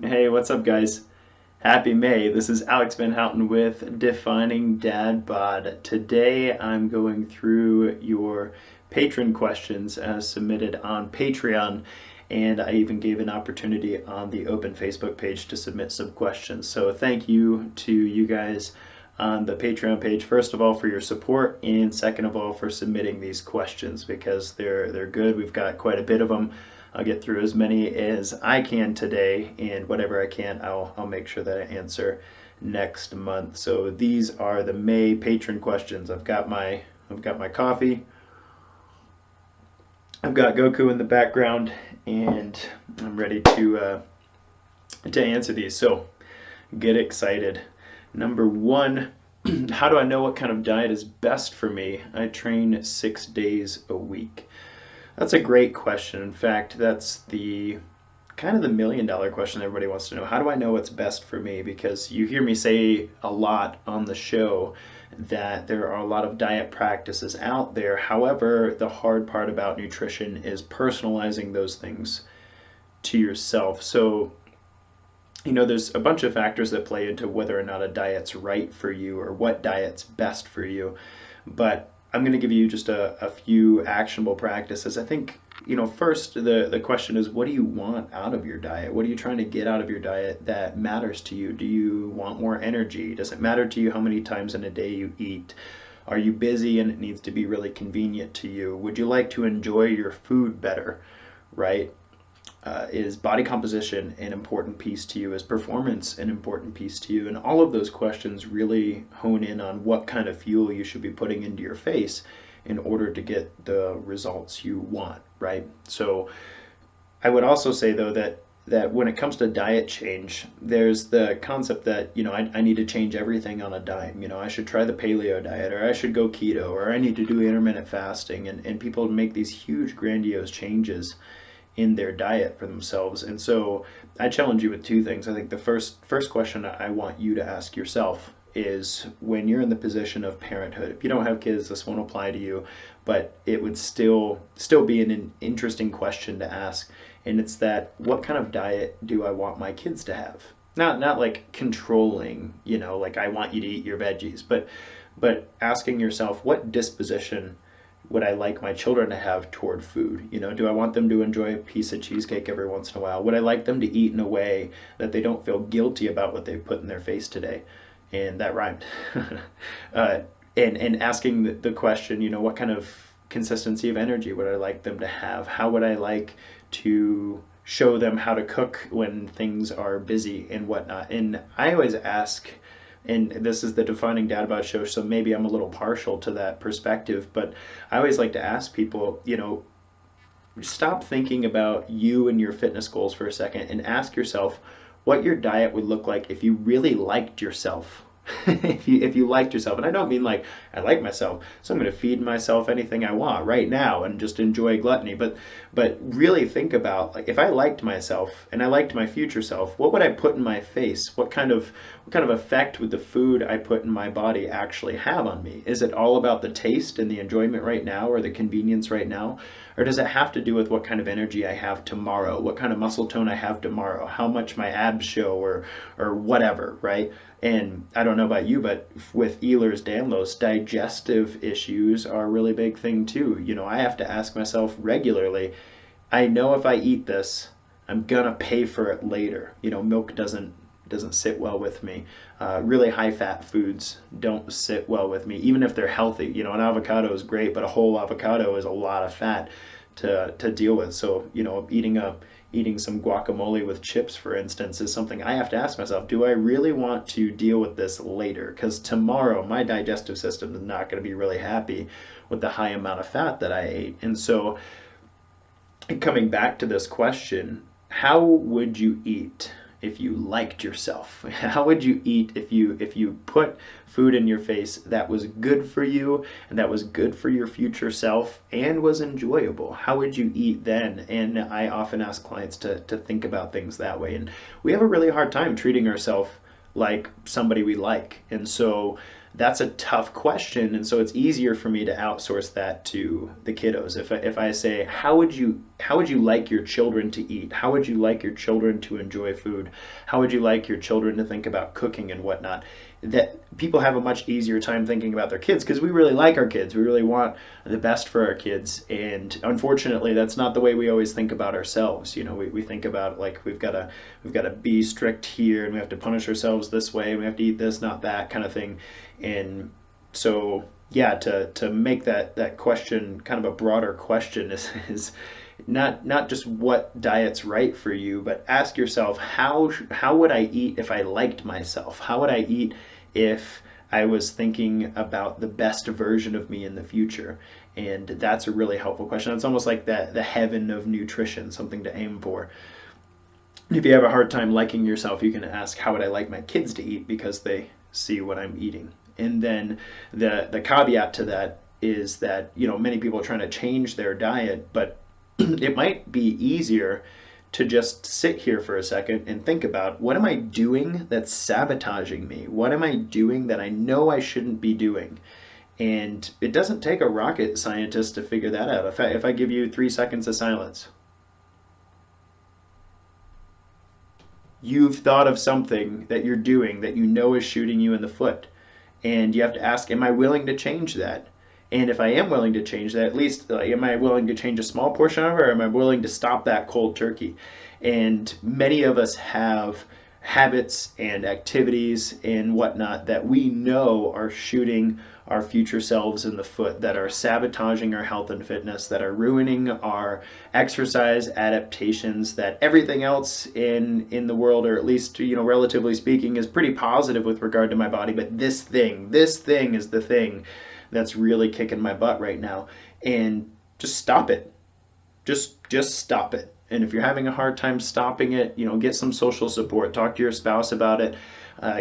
Hey, what's up, guys? Happy May. This is Alex Van Houten with Defining Dad Bod. Today I'm going through your patron questions as submitted on Patreon, and I even gave an opportunity on the open Facebook page to submit some questions. So thank you to you guys on the Patreon page, first of all, for your support, and second of all, for submitting these questions because they're good. We've got quite a bit of them. I'll get through as many as I can today, and whatever I can, I'll make sure that I answer next month. So these are the May patron questions. I've got my coffee. I've got Goku in the background, and I'm ready to answer these. So get excited. Number one, how do I know what kind of diet is best for me? I train 6 days a week. That's a great question. In fact, that's the kind of the $1 million question everybody wants to know. How do I know what's best for me? Because you hear me say a lot on the show that there are a lot of diet practices out there. However, the hard part about nutrition is personalizing those things to yourself. So, there's a bunch of factors that play into whether or not a diet's right for you or what diet's best for you. But I'm going to give you just a few actionable practices. I think, first the question is, what do you want out of your diet? What are you trying to get out of your diet that matters to you? Do you want more energy? Does it matter to you how many times in a day you eat? Are you busy and it needs to be really convenient to you? Would you like to enjoy your food better, right? Is body composition an important piece to you? Is performance an important piece to you? And all of those questions really hone in on what kind of fuel you should be putting into your face in order to get the results you want, right? So I would also say though that when it comes to diet change, there's the concept that, I need to change everything on a dime. I should try the paleo diet, or I should go keto, or I need to do intermittent fasting. And people make these huge grandiose changes in their diet for themselves. And so I challenge you with two things. I think the first question I want you to ask yourself is, when you're in the position of parenthood, if you don't have kids, this won't apply to you, but it would still be an interesting question to ask. And it's that, what kind of diet do I want my kids to have? Not like controlling, like I want you to eat your veggies, but asking yourself, what disposition would I like my children to have toward food? Do I want them to enjoy a piece of cheesecake every once in a while? Would I like them to eat in a way that they don't feel guilty about what they've put in their face today? And that rhymed. And asking the question, what kind of consistency of energy would I like them to have? How would I like to show them how to cook when things are busy and whatnot? And I always ask, and this is the Defining Dad Bod show, so maybe I'm a little partial to that perspective, but I always like to ask people, stop thinking about you and your fitness goals for a second and ask yourself what your diet would look like if you really liked yourself. If you liked yourself, and I don't mean like I like myself, so I'm going to feed myself anything I want right now and just enjoy gluttony, but really think about, like, if I liked myself and I liked my future self, what would I put in my face? What kind of effect would the food I put in my body actually have on me? Is it all about the taste and the enjoyment right now, or the convenience right now? Or does it have to do with what kind of energy I have tomorrow, what kind of muscle tone I have tomorrow, how much my abs show, or whatever, right? And I don't know about you, but with Ehlers-Danlos, digestive issues are a really big thing too. I have to ask myself regularly, I know if I eat this, I'm gonna pay for it later. Milk doesn't sit well with me. Really high fat foods don't sit well with me, even if they're healthy. An avocado is great, but a whole avocado is a lot of fat to deal with. So, eating some guacamole with chips, for instance, is something I have to ask myself, do I really want to deal with this later? Because tomorrow my digestive system is not going to be really happy with the high amount of fat that I ate. And so, coming back to this question, how would you eat if you liked yourself? How would you eat if you put food in your face that was good for you and that was good for your future self and was enjoyable? How would you eat then? And I often ask clients to think about things that way. And we have a really hard time treating ourselves like somebody we like. And so that's a tough question. And so it's easier for me to outsource that to the kiddos. If I say, how would you how would you like your children to eat? How would you like your children to enjoy food? How would you like your children to think about cooking and whatnot? That people have a much easier time thinking about their kids because we really like our kids. We really want the best for our kids. And unfortunately, that's not the way we always think about ourselves. We think about like we've got to be strict here and we have to punish ourselves this way and we have to eat this, not that kind of thing. And so yeah, to make that question kind of a broader question is not just what diet's right for you, but ask yourself, how would I eat if I liked myself? How would I eat if I was thinking about the best version of me in the future? And that's a really helpful question. It's almost like the heaven of nutrition, something to aim for. If you have a hard time liking yourself, you can ask, how would I like my kids to eat, because they see what I'm eating. And then the caveat to that is that, many people are trying to change their diet, but it might be easier to just sit here for a second and think about, what am I doing that's sabotaging me? What am I doing that I know I shouldn't be doing? And it doesn't take a rocket scientist to figure that out. If I give you 3 seconds of silence, you've thought of something that you're doing that you know is shooting you in the foot. And you have to ask, am I willing to change that? And if I am willing to change that, at least am I willing to change a small portion of it, or am I willing to stop that cold turkey? And many of us have habits and activities and whatnot that we know are shooting our future selves in the foot, that are sabotaging our health and fitness, that are ruining our exercise adaptations, that everything else in the world, or at least, relatively speaking, is pretty positive with regard to my body, but this thing is the thing that's really kicking my butt right now. And just stop it. Just stop it. And if you're having a hard time stopping it, get some social support. Talk to your spouse about it.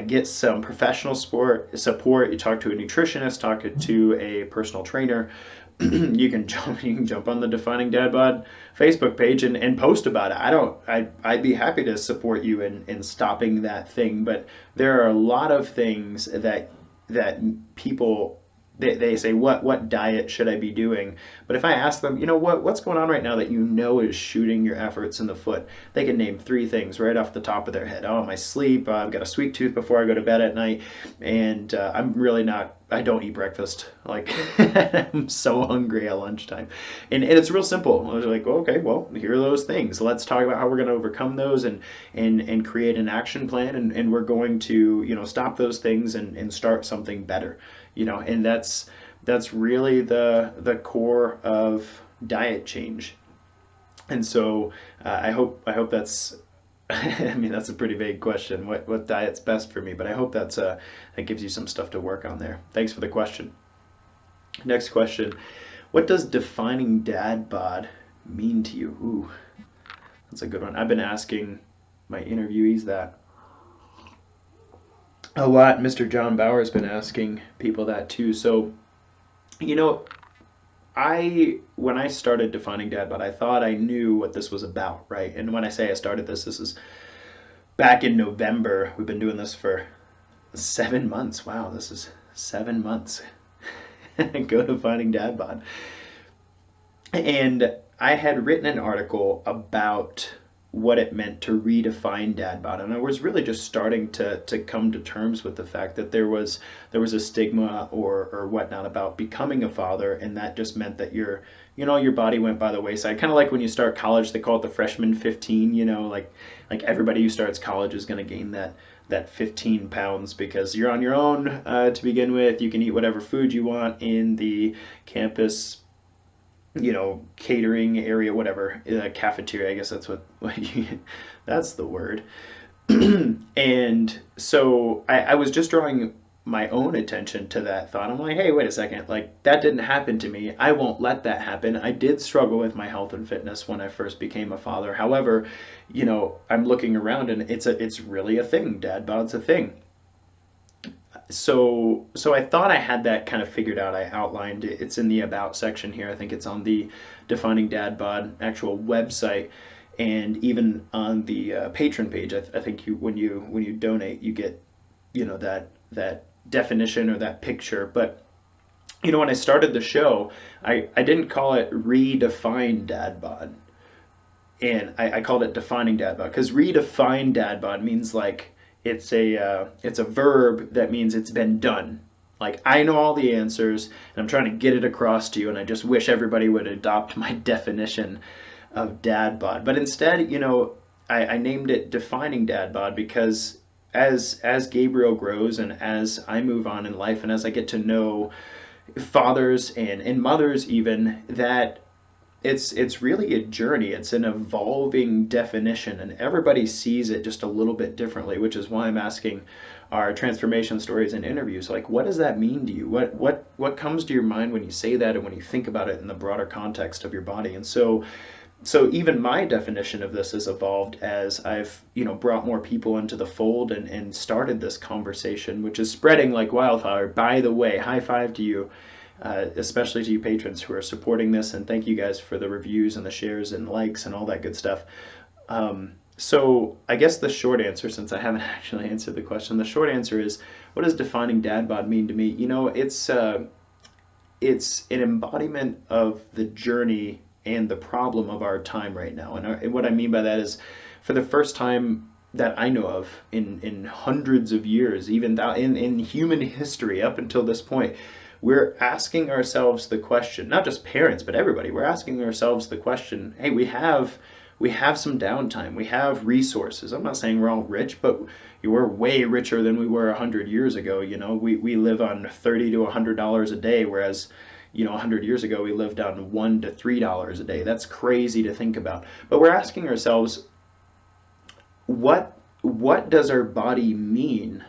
Get some professional support. You talk to a nutritionist. Talk to a personal trainer. You can jump on the Defining Dad Bod Facebook page and post about it. I'd be happy to support you in stopping that thing. But there are a lot of things that people. They say, what diet should I be doing? But if I ask them, what's going on right now that is shooting your efforts in the foot, they can name 3 things right off the top of their head. Oh, my sleep, I've got a sweet tooth before I go to bed at night, and I don't eat breakfast. Like, I'm so hungry at lunchtime. And it's real simple. I was like, okay, well, here are those things. Let's talk about how we're going to overcome those and create an action plan, and we're going to, stop those things and start something better. And that's really the core of diet change. And so I hope that's that's a pretty vague question. What diet's best for me? But I hope that gives you some stuff to work on there. Thanks for the question. Next question: what does defining dad bod mean to you? Ooh, that's a good one. I've been asking my interviewees that a lot. Mr. John Bauer has been asking people that too. So, when I started Defining Dad Bod, I thought I knew what this was about, right? And when I say I started this is back in November. We've been doing this for 7 months. Wow, this is 7 months. Go Defining Dad Bod. And I had written an article about what it meant to redefine dad bod, and I was really just starting to come to terms with the fact that there was a stigma or whatnot about becoming a father, and that just meant that your body went by the wayside. Kind of like when you start college, they call it the freshman 15. Like everybody who starts college is going to gain that 15 pounds because you're on your own to begin with. You can eat whatever food you want in the campus catering area, whatever, cafeteria, I guess that's that's the word. And so I was just drawing my own attention to that thought. I'm like, hey, wait a second, like that didn't happen to me. I won't let that happen. I did struggle with my health and fitness when I first became a father. However, I'm looking around and it's really a thing. Dad bod's a thing. So I thought I had that kind of figured out. I outlined it. It's in the About section here. I think it's on the Defining Dad Bod actual website, and even on the patron page. I think when you donate, you get that definition or that picture. But when I started the show, I didn't call it Redefine Dad Bod. and I called it Defining Dad Bod, because redefine Dad Bod means like it's a verb that means it's been done. Like, I know all the answers and I'm trying to get it across to you, and I just wish everybody would adopt my definition of Dad Bod. But instead, I named it Defining Dad Bod because as Gabriel grows and as I move on in life and as I get to know fathers and mothers even, that it's really a journey. It's an evolving definition, and everybody sees it just a little bit differently, which is why I'm asking our transformation stories and interviews, like, what does that mean to you? What comes to your mind when you say that and when you think about it in the broader context of your body? And so even my definition of this has evolved as I've brought more people into the fold and started this conversation, which is spreading like wildfire. By the way, high five to you, especially to you patrons who are supporting this, and thank you guys for the reviews and the shares and likes and all that good stuff. So I guess the short answer, since I haven't actually answered the question, the short answer is, what does Defining Dad Bod mean to me? It's an embodiment of the journey and the problem of our time right now. And what I mean by that is, for the first time that I know of in hundreds of years, even in human history up until this point, we're asking ourselves the question, not just parents, but everybody, we're asking ourselves the question, hey, we have some downtime, we have resources. I'm not saying we're all rich, but we're way richer than we were 100 years ago. We live on $30 to $100 a day, whereas 100 years ago we lived on $1 to $3 a day. That's crazy to think about. But we're asking ourselves, what does our body mean,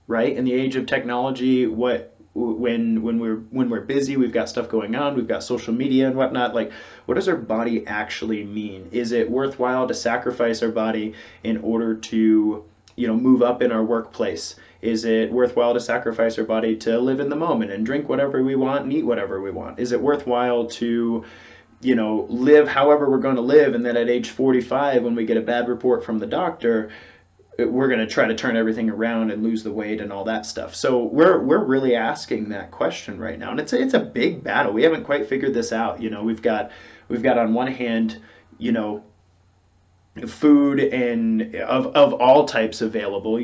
right? In the age of technology, when we're busy, we've got stuff going on, we've got social media and whatnot, like, what does our body actually mean? Is it worthwhile to sacrifice our body in order to move up in our workplace? Is it worthwhile to sacrifice our body to live in the moment and drink whatever we want and eat whatever we want? Is it worthwhile to live however we're going to live, and then at age 45, when we get a bad report from the doctor, we're going to try to turn everything around and lose the weight and all that stuff? So we're really asking that question right now, and it's a big battle. We haven't quite figured this out. We've got on one hand, food and of all types available.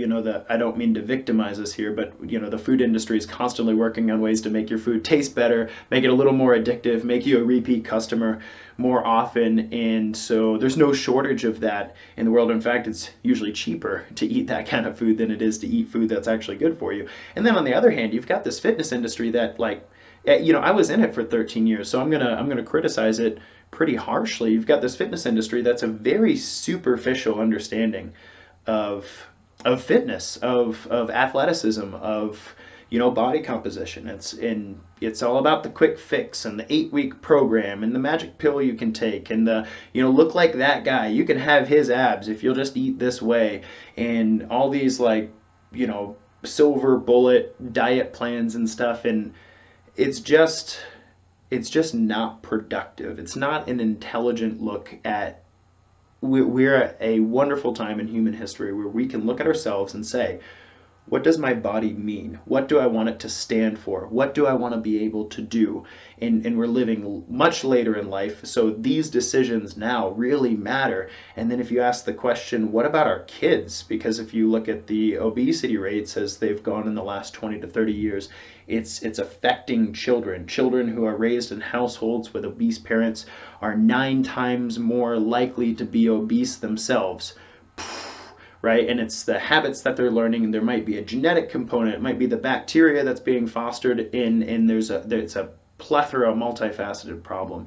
I don't mean to victimize us here, but the food industry is constantly working on ways to make your food taste better, make it a little more addictive, make you a repeat customer more often. And so there's no shortage of that in the world. In fact, it's usually cheaper to eat that kind of food than it is to eat food that's actually good for you. And then on the other hand, you've got this fitness industry that, like, I was in it for 13 years, so I'm gonna criticize it pretty harshly. You've got this fitness industry that's a very superficial understanding of fitness, of athleticism, of body composition. It's all about the quick fix and the 8-week program and the magic pill you can take and the look like that guy. You can have his abs if you'll just eat this way, and all these silver bullet diet plans and stuff. And it's just not productive. It's not an intelligent look at, we're at a wonderful time in human history where we can look at ourselves and say, what does my body mean? What do I want it to stand for? What do I want to be able to do? And we're living much later in life, so these decisions now really matter. And then if you ask the question, what about our kids? Because if you look at the obesity rates as they've gone in the last 20 to 30 years, it's affecting children. Children who are raised in households with obese parents are 9 times more likely to be obese themselves. Right? And it's the habits that they're learning, and there might be a genetic component, it might be the bacteria that's being fostered in, and there's a plethora, multifaceted problem.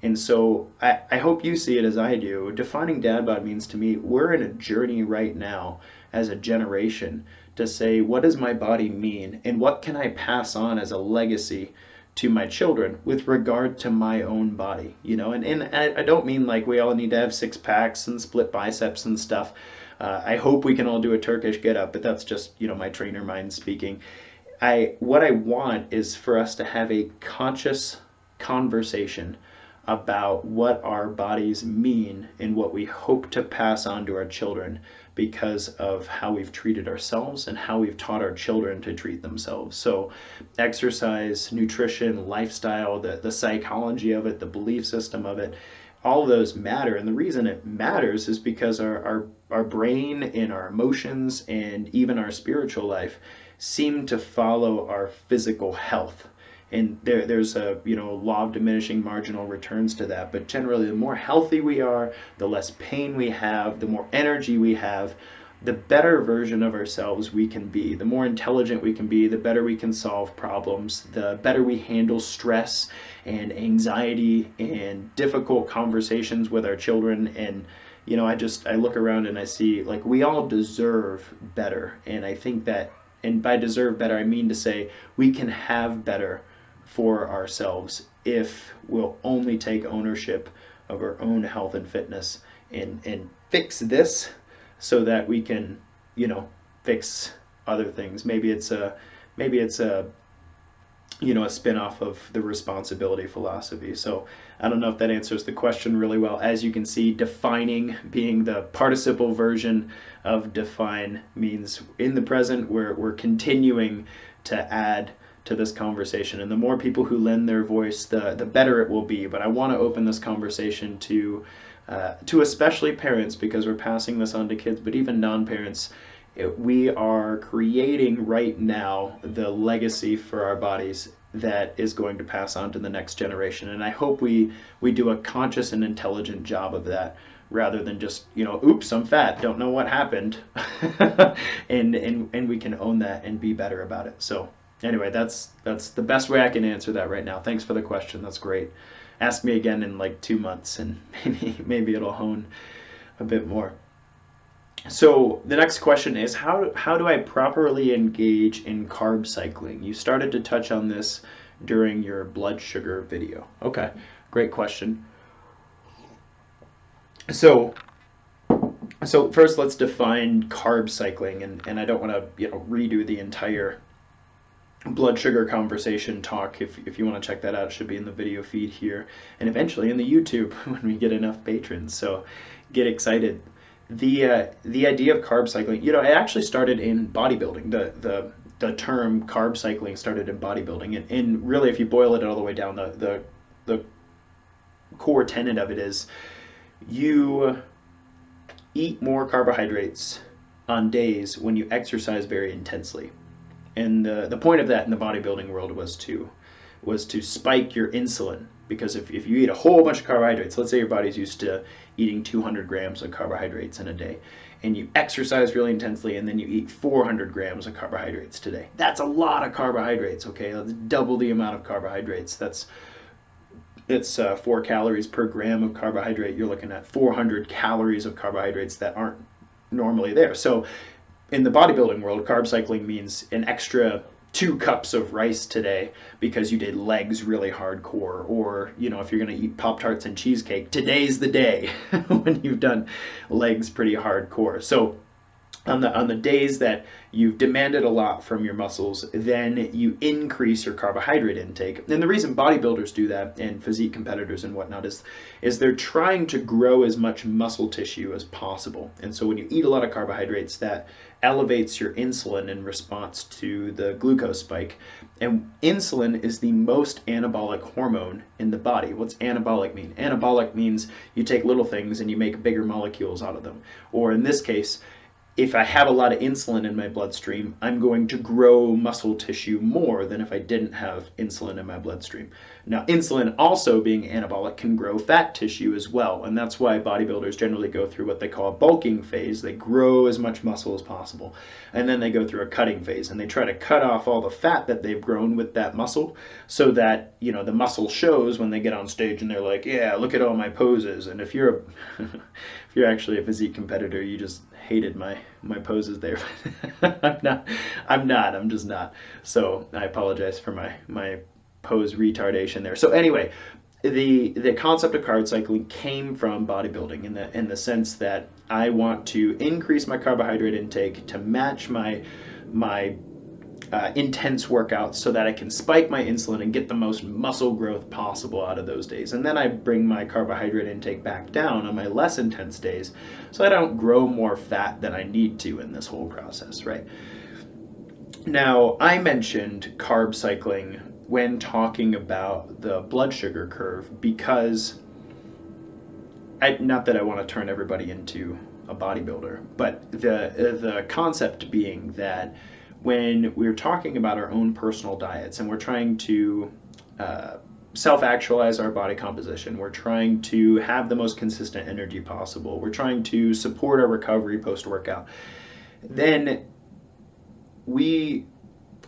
And so I hope you see it as I do. Defining Dad Bod means to me, we're in a journey right now as a generation to say, what does my body mean, and what can I pass on as a legacy to my children with regard to my own body? And I don't mean like we all need to have 6 packs and split biceps and stuff. I hope we can all do a Turkish get-up, but that's just my trainer mind speaking. What I want is for us to have a conscious conversation about what our bodies mean and what we hope to pass on to our children because of how we've treated ourselves and how we've taught our children to treat themselves. So exercise, nutrition, lifestyle, the psychology of it, the belief system of it, all of those matter. And the reason it matters is because our brain and our emotions and even our spiritual life seem to follow our physical health. And there's a law of diminishing marginal returns to that. But generally, the more healthy we are, the less pain we have, the more energy we have, the better version of ourselves we can be. The more intelligent we can be, the better we can solve problems, the better we handle stress and anxiety and difficult conversations with our children. And I look around and I see, like, we all deserve better. And I think that, and by deserve better, I mean to say we can have better for ourselves if we'll only take ownership of our own health and fitness and fix this so that we can, fix other things. Maybe it's a spin-off of the responsibility philosophy. So I don't know if that answers the question really well. As you can see, defining being the participle version of define means in the present we're continuing to add to this conversation. And the more people who lend their voice, the better it will be. But I want to open this conversation to especially parents, because we're passing this on to kids, but even non-parents. We are creating right now the legacy for our bodies that is going to pass on to the next generation. And I hope we do a conscious and intelligent job of that, rather than just, oops, I'm fat, don't know what happened. and we can own that and be better about it. So anyway, that's the best way I can answer that right now. Thanks for the question. That's great. Ask me again in like 2 months and maybe it'll hone a bit more. So the next question is, how do I properly engage in carb cycling? You started to touch on this during your blood sugar video. Okay, great question. So first let's define carb cycling, and I don't want to redo the entire blood sugar conversation talk. If you want to check that out, it should be in the video feed here and eventually in the YouTube when we get enough patrons. So get excited. The idea of carb cycling, it actually started in bodybuilding. The term carb cycling started in bodybuilding, and really, if you boil it all the way down, the core tenet of it is you eat more carbohydrates on days when you exercise very intensely. And the point of that in the bodybuilding world was to spike your insulin, because if you eat a whole bunch of carbohydrates, let's say your body's used to eating 200 grams of carbohydrates in a day, and you exercise really intensely, and then you eat 400 grams of carbohydrates today. That's a lot of carbohydrates, okay? That's double the amount of carbohydrates. It's 4 calories per gram of carbohydrate. You're looking at 400 calories of carbohydrates that aren't normally there. So in the bodybuilding world, carb cycling means an extra 2 cups of rice today because you did legs really hardcore, or if you're going to eat Pop-Tarts and cheesecake, today's the day when you've done legs pretty hardcore. So on the days that you've demanded a lot from your muscles, then you increase your carbohydrate intake. And the reason bodybuilders do that, and physique competitors and whatnot, is they're trying to grow as much muscle tissue as possible. And so when you eat a lot of carbohydrates, that elevates your insulin in response to the glucose spike. And insulin is the most anabolic hormone in the body. What's anabolic mean? Anabolic means you take little things and you make bigger molecules out of them. Or in this case, if I have a lot of insulin in my bloodstream, I'm going to grow muscle tissue more than if I didn't have insulin in my bloodstream. Now, insulin also being anabolic can grow fat tissue as well, and that's why bodybuilders generally go through what they call a bulking phase. They grow as much muscle as possible, and then they go through a cutting phase, and they try to cut off all the fat that they've grown with that muscle so that, the muscle shows when they get on stage and they're like, yeah, look at all my poses. And if you're if you're actually a physique competitor, you just hated my poses there. I'm just not. So I apologize for my pose retardation there. So anyway, the concept of carb cycling came from bodybuilding in the sense that I want to increase my carbohydrate intake to match my intense workouts so that I can spike my insulin and get the most muscle growth possible out of those days. And then I bring my carbohydrate intake back down on my less intense days so I don't grow more fat than I need to in this whole process, right? Now, I mentioned carb cycling when talking about the blood sugar curve because not that I want to turn everybody into a bodybuilder, but the concept being that when we're talking about our own personal diets and we're trying to self-actualize our body composition, we're trying to have the most consistent energy possible, we're trying to support our recovery post-workout, then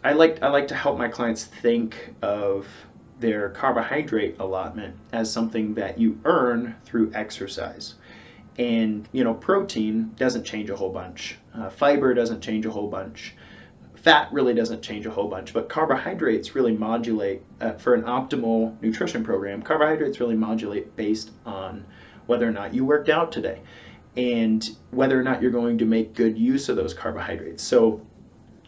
I like to help my clients think of their carbohydrate allotment as something that you earn through exercise. And protein doesn't change a whole bunch, fiber doesn't change a whole bunch, fat really doesn't change a whole bunch, but carbohydrates really modulate for an optimal nutrition program. Carbohydrates really modulate based on whether or not you worked out today and whether or not you're going to make good use of those carbohydrates. So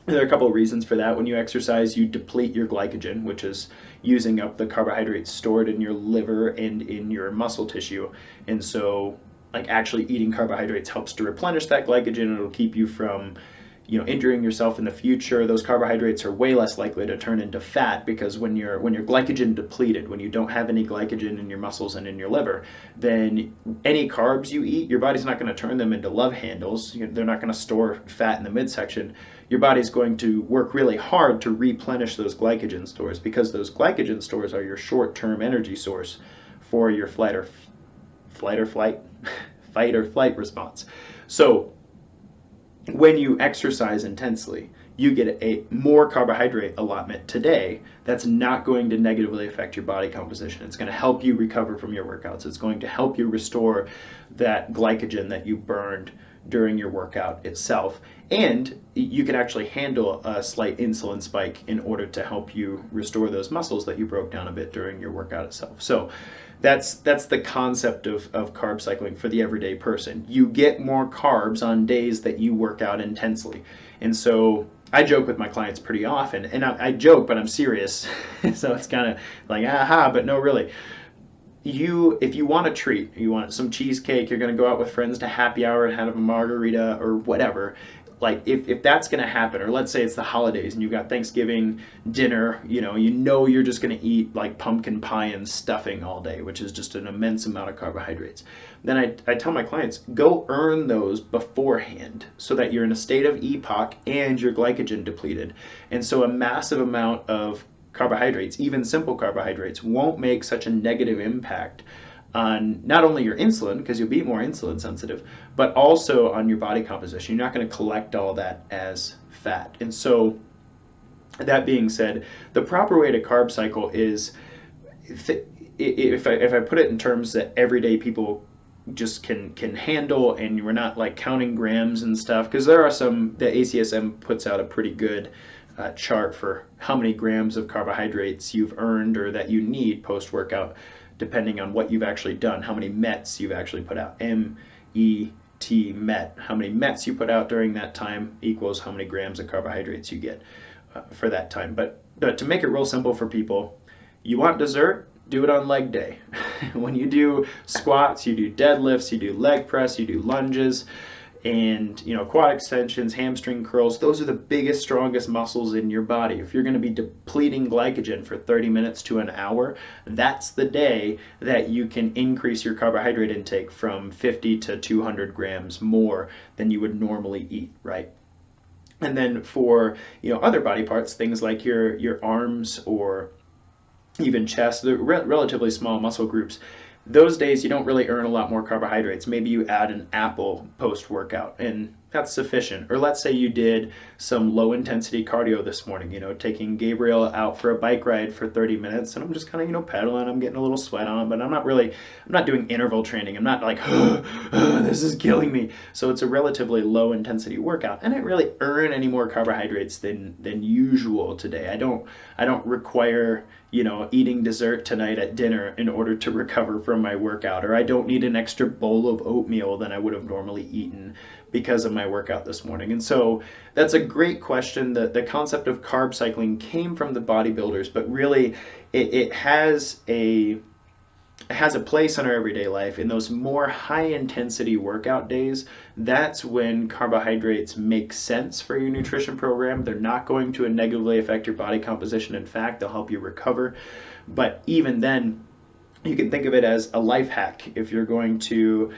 there are a couple of reasons for that. When you exercise, you deplete your glycogen, which is using up the carbohydrates stored in your liver and in your muscle tissue. And so like actually eating carbohydrates helps to replenish that glycogen. It'll keep you from injuring yourself in the future. Those carbohydrates are way less likely to turn into fat, because when you're glycogen depleted, when you don't have any glycogen in your muscles and in your liver, then any carbs you eat, your body's not going to turn them into love handles. They're not going to store fat in the midsection. Your body's going to work really hard to replenish those glycogen stores, because those glycogen stores are your short-term energy source for your fight or flight response. So when you exercise intensely, you get a more carbohydrate allotment today that's not going to negatively affect your body composition. It's going to help you recover from your workouts. It's going to help you restore that glycogen that you burned during your workout itself. And you can actually handle a slight insulin spike in order to help you restore those muscles that you broke down a bit during your workout itself. So that's the concept of carb cycling for the everyday person. You get more carbs on days that you work out intensely. And so I joke with my clients pretty often, and I joke, but I'm serious. So it's kind of like, aha, but no, really. If you want a treat, you want some cheesecake, you're going to go out with friends to happy hour and have a margarita or whatever, like if that's going to happen, or let's say it's the holidays and you've got Thanksgiving dinner, you're just going to eat like pumpkin pie and stuffing all day, which is just an immense amount of carbohydrates. Then I tell my clients, go earn those beforehand so that you're in a state of EPOC and your glycogen depleted. And so a massive amount of carbohydrates, even simple carbohydrates, won't make such a negative impact on not only your insulin, because you'll be more insulin sensitive, but also on your body composition. You're not going to collect all that as fat. And so that being said, the proper way to carb cycle is, if I put it in terms that everyday people just can handle, and we're not like counting grams and stuff, because there are some, the ACSM puts out a pretty good chart for how many grams of carbohydrates you've earned or that you need post-workout, depending on what you've actually done, how many METs you've actually put out. M-E-T, MET. How many METs you put out during that time equals how many grams of carbohydrates you get for that time. But to make it real simple for people, you want dessert? Do it on leg day. When you do squats, you do deadlifts, you do leg press, you do lunges, and quad extensions, hamstring curls. Those are the biggest, strongest muscles in your body. If you're going to be depleting glycogen for 30 minutes to an hour, that's the day that you can increase your carbohydrate intake from 50 to 200 grams more than you would normally eat, right? And then for other body parts, things like your arms or even chest, the relatively small muscle groups, those days you don't really earn a lot more carbohydrates. Maybe you add an apple post-workout, and that's sufficient. Or let's say you did some low-intensity cardio this morning, taking Gabriel out for a bike ride for 30 minutes, and I'm just kind of, pedaling, I'm getting a little sweat on, but I'm not doing interval training. I'm not like, this is killing me. So it's a relatively low-intensity workout. I didn't really earn any more carbohydrates than usual today. I don't require eating dessert tonight at dinner in order to recover from my workout, or I don't need an extra bowl of oatmeal than I would have normally eaten because of my workout this morning. And so that's a great question. The concept of carb cycling came from the bodybuilders, but really it has a place in our everyday life. In those more high intensity workout days, that's when carbohydrates make sense for your nutrition program. They're not going to negatively affect your body composition. In fact, they'll help you recover. But even then, you can think of it as a life hack. If you're going to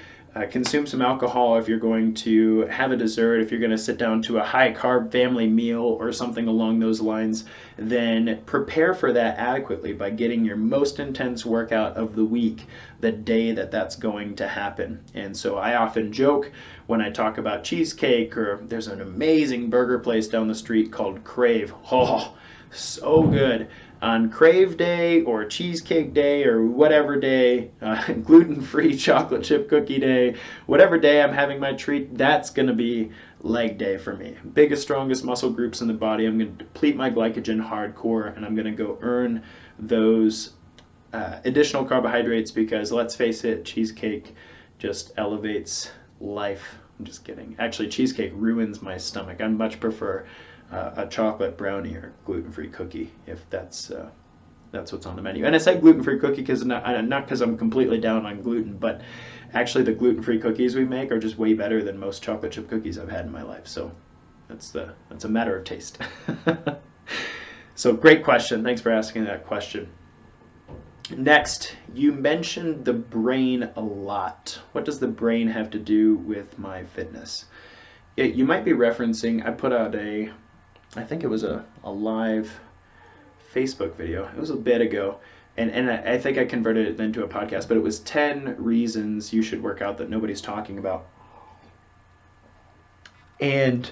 consume some alcohol, if you're going to have a dessert, if you're going to sit down to a high carb family meal or something along those lines, then prepare for that adequately by getting your most intense workout of the week the day that that's going to happen. And so I often joke when I talk about cheesecake, or there's an amazing burger place down the street called Crave. Oh, so good. On Crave Day or Cheesecake Day or whatever day, gluten-free chocolate chip cookie day, whatever day I'm having my treat, that's going to be leg day for me. Biggest, strongest muscle groups in the body. I'm going to deplete my glycogen hardcore, and I'm going to go earn those additional carbohydrates, because let's face it, cheesecake just elevates life. I'm just kidding. Actually, cheesecake ruins my stomach. I much prefer a chocolate brownie or gluten-free cookie, if that's what's on the menu. And I say gluten-free cookie because not because I'm completely down on gluten, but actually the gluten-free cookies we make are just way better than most chocolate chip cookies I've had in my life. So that's a matter of taste. So great question. Thanks for asking that question. Next, you mentioned the brain a lot. What does the brain have to do with my fitness? You might be referencing, I put out I think it was a live Facebook video. It was a bit ago, and I think I converted it into a podcast, but it was 10 reasons you should work out that nobody's talking about. And,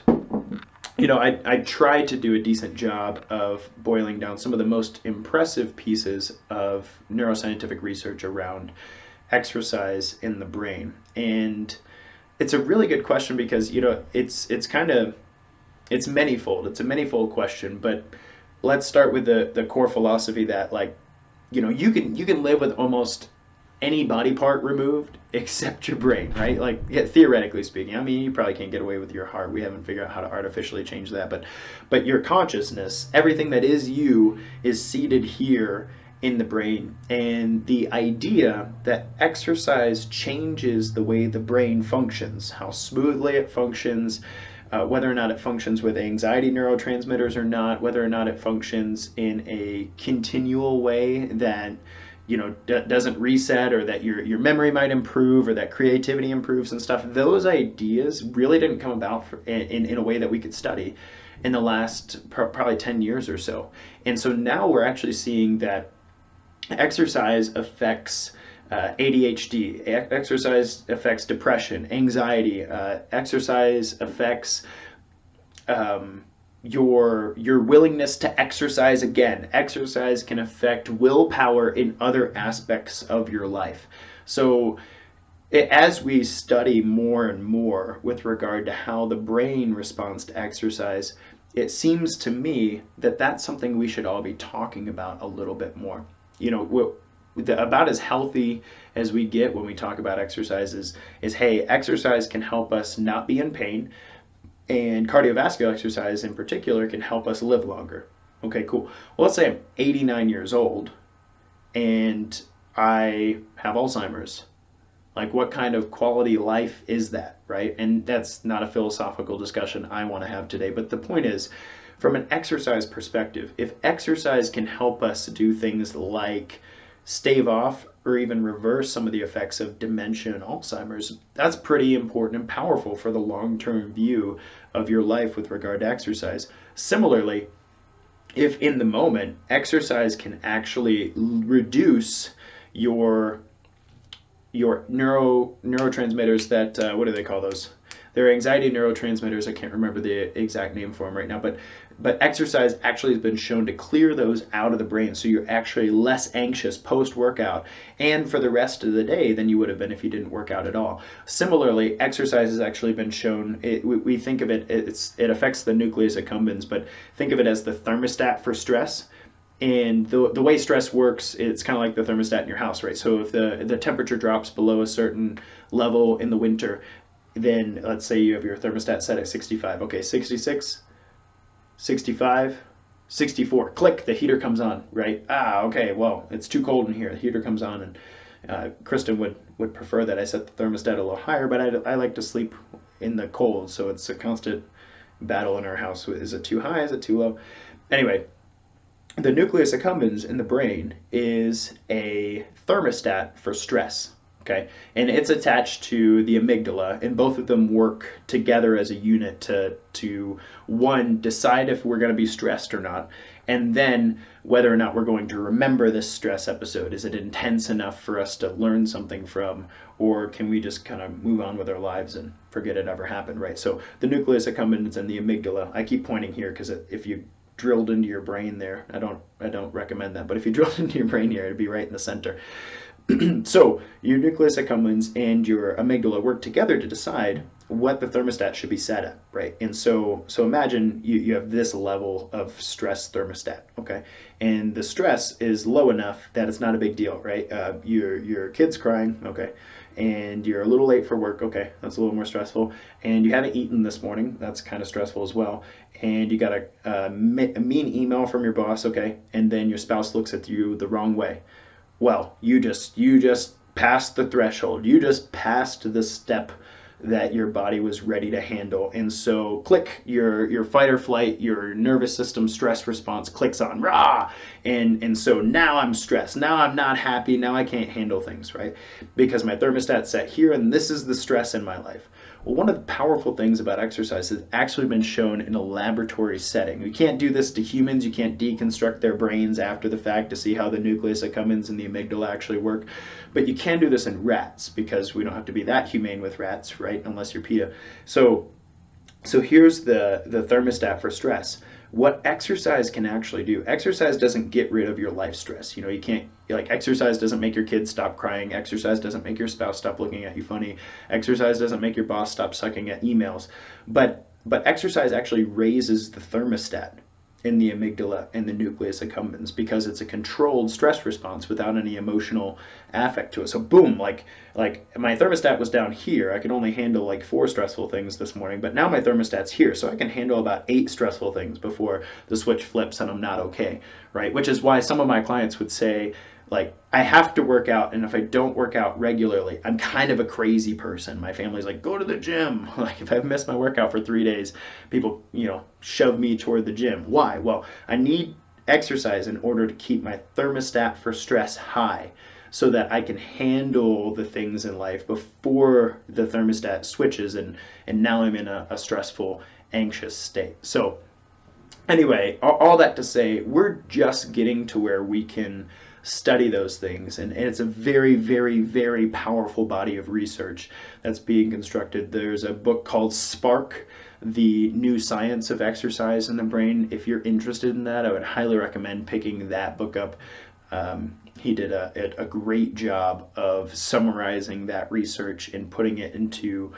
you know, I tried to do a decent job of boiling down some of the most impressive pieces of neuroscientific research around exercise in the brain. And it's a really good question because, you know, it's manyfold. It's a manyfold question, but let's start with the core philosophy that, like, you know, you can live with almost any body part removed except your brain, right? Like, yeah, theoretically speaking. I mean, you probably can't get away with your heart. We haven't figured out how to artificially change that, but your consciousness, everything that is you, is seated here in the brain. And the idea that exercise changes the way the brain functions, how smoothly it functions, whether or not it functions with anxiety neurotransmitters or not, whether or not it functions in a continual way that, you know, doesn't reset, or that your memory might improve, or that creativity improves and stuff. Those ideas really didn't come about in a way that we could study in the last probably 10 years or so. And so now we're actually seeing that exercise affects ADHD, exercise affects depression, anxiety, exercise affects your willingness to exercise again. Exercise can affect willpower in other aspects of your life. So as we study more and more with regard to how the brain responds to exercise, it seems to me that that's something we should all be talking about a little bit more. You know, about as healthy as we get when we talk about exercise is hey, exercise can help us not be in pain, and cardiovascular exercise in particular can help us live longer. Okay, cool. Well, let's say I'm 89 years old and I have Alzheimer's. Like, what kind of quality life is that, right? And that's not a philosophical discussion I want to have today, but the point is, from an exercise perspective, if exercise can help us do things like stave off or even reverse some of the effects of dementia and Alzheimer's, that's pretty important and powerful for the long-term view of your life with regard to exercise. Similarly, if in the moment exercise can actually reduce your neurotransmitters that, what do they call those? They're anxiety neurotransmitters. I can't remember the exact name for them right now, but exercise actually has been shown to clear those out of the brain, so you're actually less anxious post-workout and for the rest of the day than you would have been if you didn't work out at all. Similarly, exercise has actually been shown, we think of it, it affects the nucleus accumbens, but think of it as the thermostat for stress. And the way stress works, it's kind of like the thermostat in your house, right? So if the temperature drops below a certain level in the winter, then let's say you have your thermostat set at 65. Okay, 66, 65, 64. Click, the heater comes on, right? Okay, well, it's too cold in here. The heater comes on, and Kristen would prefer that I set the thermostat a little higher, but I like to sleep in the cold, so it's a constant battle in our house. Is it too high? Is it too low? Anyway, the nucleus accumbens in the brain is a thermostat for stress. Okay, and it's attached to the amygdala, and both of them work together as a unit to one, decide if we're going to be stressed or not, and then whether or not we're going to remember this stress episode. Is it intense enough for us to learn something from, or can we just kind of move on with our lives and forget it ever happened, right? So the nucleus accumbens and the amygdala. I keep pointing here because if you drilled into your brain there, I don't recommend that, but if you drilled into your brain here, it'd be right in the center. So your nucleus accumbens and your amygdala work together to decide what the thermostat should be set at, right? And so imagine you have this level of stress thermostat, okay? And the stress is low enough that it's not a big deal, right? Your kid's crying, okay? And you're a little late for work, okay? That's a little more stressful. And you haven't eaten this morning, that's kind of stressful as well. And you got a mean email from your boss, okay? And then your spouse looks at you the wrong way. Well, you just passed the threshold. You just passed the step that your body was ready to handle. And so click, your fight or flight, your nervous system stress response clicks on, rah! And so now I'm stressed. Now I'm not happy. Now I can't handle things, right? Because my thermostat's set here, and this is the stress in my life. Well, one of the powerful things about exercise has actually been shown in a laboratory setting. You can't do this to humans. You can't deconstruct their brains after the fact to see how the nucleus accumbens and the amygdala actually work. But you can do this in rats, because we don't have to be that humane with rats, right? Unless you're PETA. So here's the thermostat for stress. What exercise can actually do. Exercise doesn't get rid of your life stress. You know, you can't, like, exercise doesn't make your kids stop crying. Exercise doesn't make your spouse stop looking at you funny. Exercise doesn't make your boss stop sucking at emails. But exercise actually raises the thermostat in the amygdala and the nucleus accumbens, because it's a controlled stress response without any emotional affect to it. So boom, like my thermostat was down here. I could only handle like 4 stressful things this morning, but now my thermostat's here, so I can handle about 8 stressful things before the switch flips and I'm not okay, right? Which is why some of my clients would say, like, I have to work out, and if I don't work out regularly, I'm kind of a crazy person. My family's like, go to the gym. Like, if I've missed my workout for 3 days, people, shove me toward the gym. Why? Well, I need exercise in order to keep my thermostat for stress high, so that I can handle the things in life before the thermostat switches and now I'm in a stressful, anxious state. So anyway, all that to say, we're just getting to where we can study those things, and it's a very, very, very powerful body of research that's being constructed. There's a book called Spark, The New Science of Exercise in the Brain. If you're interested in that, I would highly recommend picking that book up. He did a great job of summarizing that research and putting it into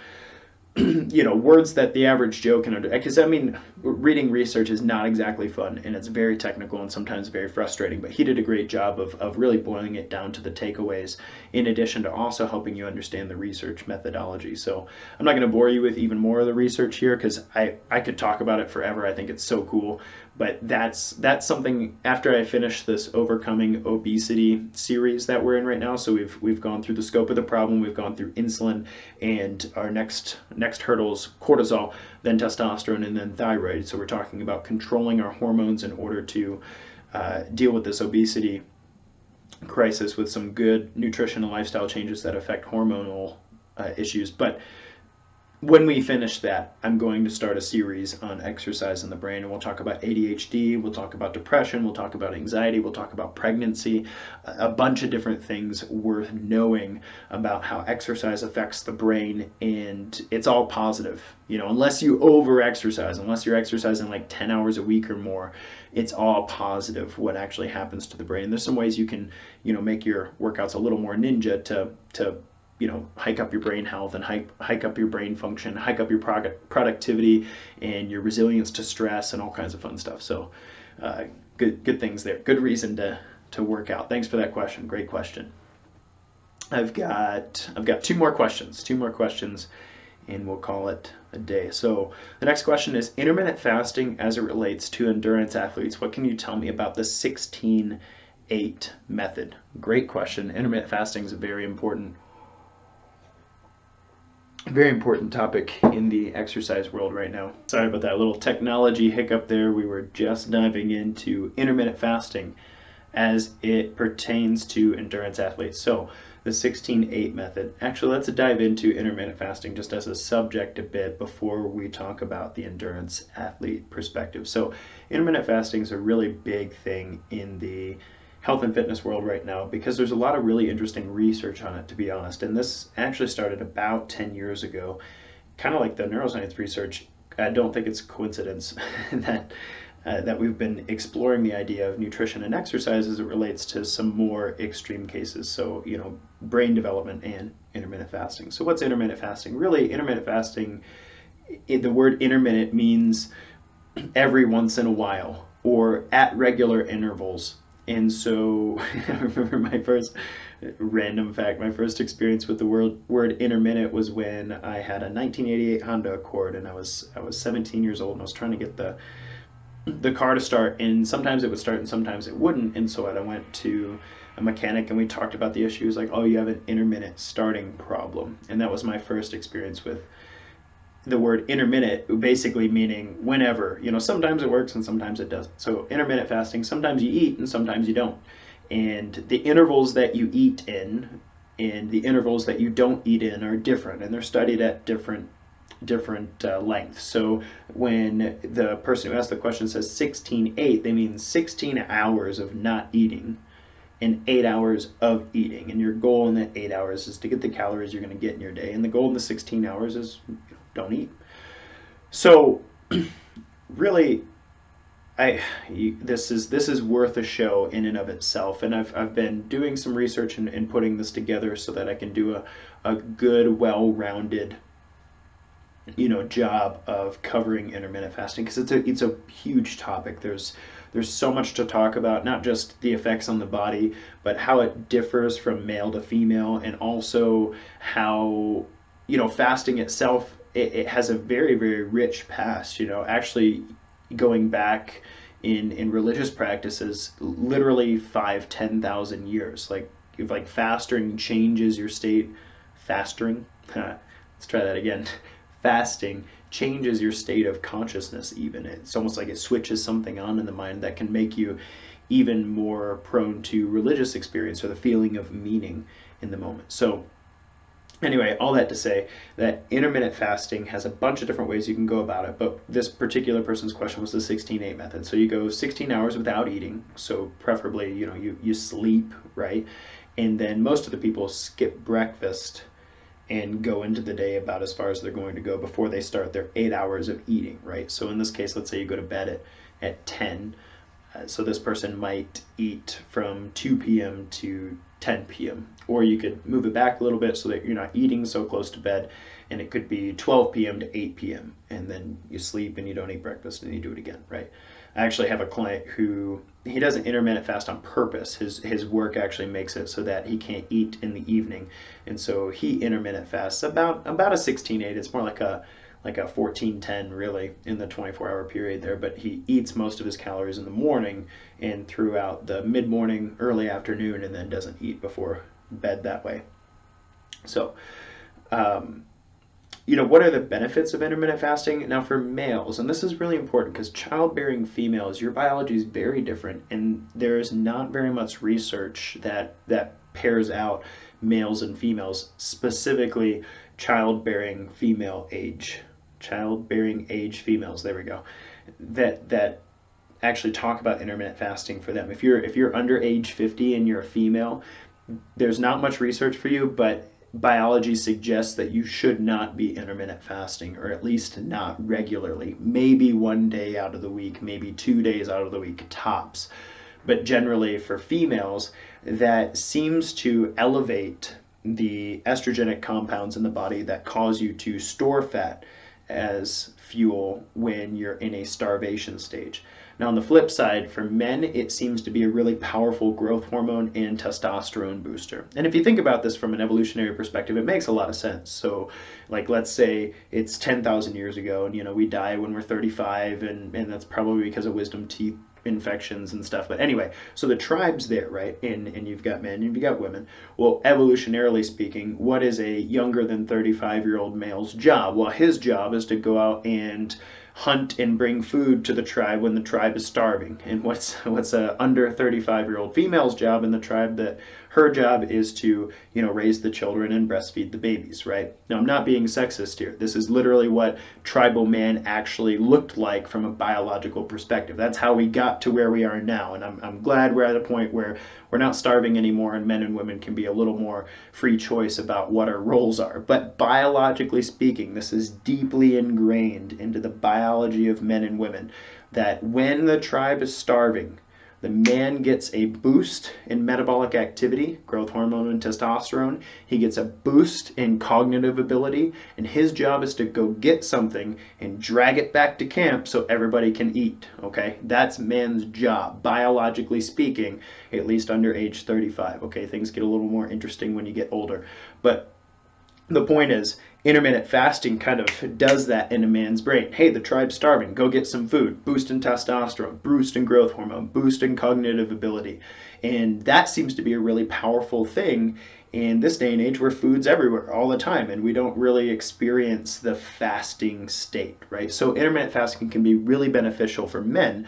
words that the average Joe can understand. Because, I mean, reading research is not exactly fun, and it's very technical and sometimes very frustrating, but he did a great job of really boiling it down to the takeaways, in addition to also helping you understand the research methodology. So I'm not going to bore you with even more of the research here, because I could talk about it forever. I think it's so cool. But that's something, after I finish this Overcoming Obesity series that we're in right now. So we've gone through the scope of the problem, we've gone through insulin, and our next hurdles, cortisol, then testosterone, and then thyroid. So we're talking about controlling our hormones in order to deal with this obesity crisis with some good nutrition and lifestyle changes that affect hormonal issues. But when we finish that, I'm going to start a series on exercise in the brain, and we'll talk about ADHD, we'll talk about depression, we'll talk about anxiety, we'll talk about pregnancy, a bunch of different things worth knowing about how exercise affects the brain, and it's all positive. Unless you over-exercise, unless you're exercising like 10 hours a week or more, it's all positive what actually happens to the brain. There's some ways you can, make your workouts a little more ninja to hike up your brain health and hike up your brain function, hike up your productivity and your resilience to stress and all kinds of fun stuff. So good things there. Good reason to work out. Thanks for that question. Great question. I've got 2 more questions, and we'll call it a day. So the next question is intermittent fasting as it relates to endurance athletes. What can you tell me about the 16-8 method? Great question. Intermittent fasting is very important. very important topic in the exercise world right now. Sorry about that little technology hiccup there. We were just diving into intermittent fasting as it pertains to endurance athletes. So the 16-8 method. Actually, let's dive into intermittent fasting just as a subject a bit before we talk about the endurance athlete perspective. So intermittent fasting is a really big thing in the health and fitness world right now because there's a lot of really interesting research on it, to be honest. And this actually started about 10 years ago, kind of like the neuroscience research. I don't think it's a coincidence that we've been exploring the idea of nutrition and exercise as it relates to some more extreme cases. So, brain development and intermittent fasting. So what's intermittent fasting? Really, intermittent fasting, the word intermittent means every once in a while or at regular intervals. And so I remember my first random fact, my first experience with the word intermittent was when I had a 1988 Honda Accord, and I was 17 years old, and I was trying to get the car to start, and sometimes it would start and sometimes it wouldn't. And so I went to a mechanic and we talked about the issue. He was like, oh, you have an intermittent starting problem. And that was my first experience with the word intermittent, basically meaning whenever. Sometimes it works and sometimes it doesn't. So intermittent fasting, sometimes you eat and sometimes you don't. And the intervals that you eat in and the intervals that you don't eat in are different, and they're studied at different lengths. So when the person who asked the question says 16-8, they mean 16 hours of not eating and 8 hours of eating. And your goal in that 8 hours is to get the calories you're going to get in your day. And the goal in the 16 hours is don't eat. So really, this is worth a show in and of itself. And I've been doing some research and putting this together so that I can do a good, well-rounded job of covering intermittent fasting, because it's a huge topic. There's so much to talk about, not just the effects on the body, but how it differs from male to female, and also how fasting itself, it has a very, very rich past. Actually going back in religious practices, literally 5,000-10,000 years. Like fasting changes your state. Fasting. Let's try that again. Fasting changes your state of consciousness even. It's almost like it switches something on in the mind that can make you even more prone to religious experience or the feeling of meaning in the moment. So anyway, all that to say that intermittent fasting has a bunch of different ways you can go about it, but this particular person's question was the 16-8 method. So you go 16 hours without eating, so preferably, you sleep, right? And then most of the people skip breakfast and go into the day about as far as they're going to go before they start their 8 hours of eating, right? So in this case, let's say you go to bed at 10. So this person might eat from 2 p.m. to 10 p.m. Or you could move it back a little bit so that you're not eating so close to bed, and it could be 12 p.m. to 8 p.m. and then you sleep and you don't eat breakfast and you do it again, right? I actually have a client who, he doesn't intermittent fast on purpose. His work actually makes it so that he can't eat in the evening, and so he intermittent fasts about a 16-8. It's more like a 14-10 really in the 24-hour period there, but he eats most of his calories in the morning and throughout the mid-morning, early afternoon, and then doesn't eat before bed that way. So what are the benefits of intermittent fasting? Now for males, and this is really important because childbearing females, your biology is very different, and there's not very much research that pairs out males and females, specifically childbearing age females, there we go, that actually talk about intermittent fasting for them. If you're under age 50 and you're a female, there's not much research for you, but biology suggests that you should not be intermittent fasting, or at least not regularly. Maybe 1 day out of the week, maybe 2 days out of the week, tops. But generally for females, that seems to elevate the estrogenic compounds in the body that cause you to store fat as fuel when you're in a starvation stage. Now, on the flip side, for men, it seems to be a really powerful growth hormone and testosterone booster. And if you think about this from an evolutionary perspective, it makes a lot of sense. So, like, let's say it's 10,000 years ago, and, you know, we die when we're 35, and that's probably because of wisdom teeth infections and stuff. But anyway, so the tribe's there, right? And you've got men, and you've got women. Well, evolutionarily speaking, what is a younger than 35-year-old male's job? Well, his job is to go out and hunt and bring food to the tribe when the tribe is starving. And what's a under 35-year-old female's job in the tribe? That her job is to, you know, raise the children and breastfeed the babies, right? Now, I'm not being sexist here. This is literally what tribal man actually looked like from a biological perspective. That's how we got to where we are now. And I'm glad we're at a point where we're not starving anymore, and men and women can be a little more free choice about what our roles are. But biologically speaking, this is deeply ingrained into the biology of men and women, that when the tribe is starving, the man gets a boost in metabolic activity, growth hormone and testosterone. He gets a boost in cognitive ability, and his job is to go get something and drag it back to camp so everybody can eat, okay? That's man's job, biologically speaking, at least under age 35, okay? Things get a little more interesting when you get older. But the point is, intermittent fasting kind of does that in a man's brain. Hey, the tribe's starving. Go get some food. Boost in testosterone, boost in growth hormone, boost in cognitive ability. And that seems to be a really powerful thing in this day and age where food's everywhere all the time, and we don't really experience the fasting state, right? So intermittent fasting can be really beneficial for men,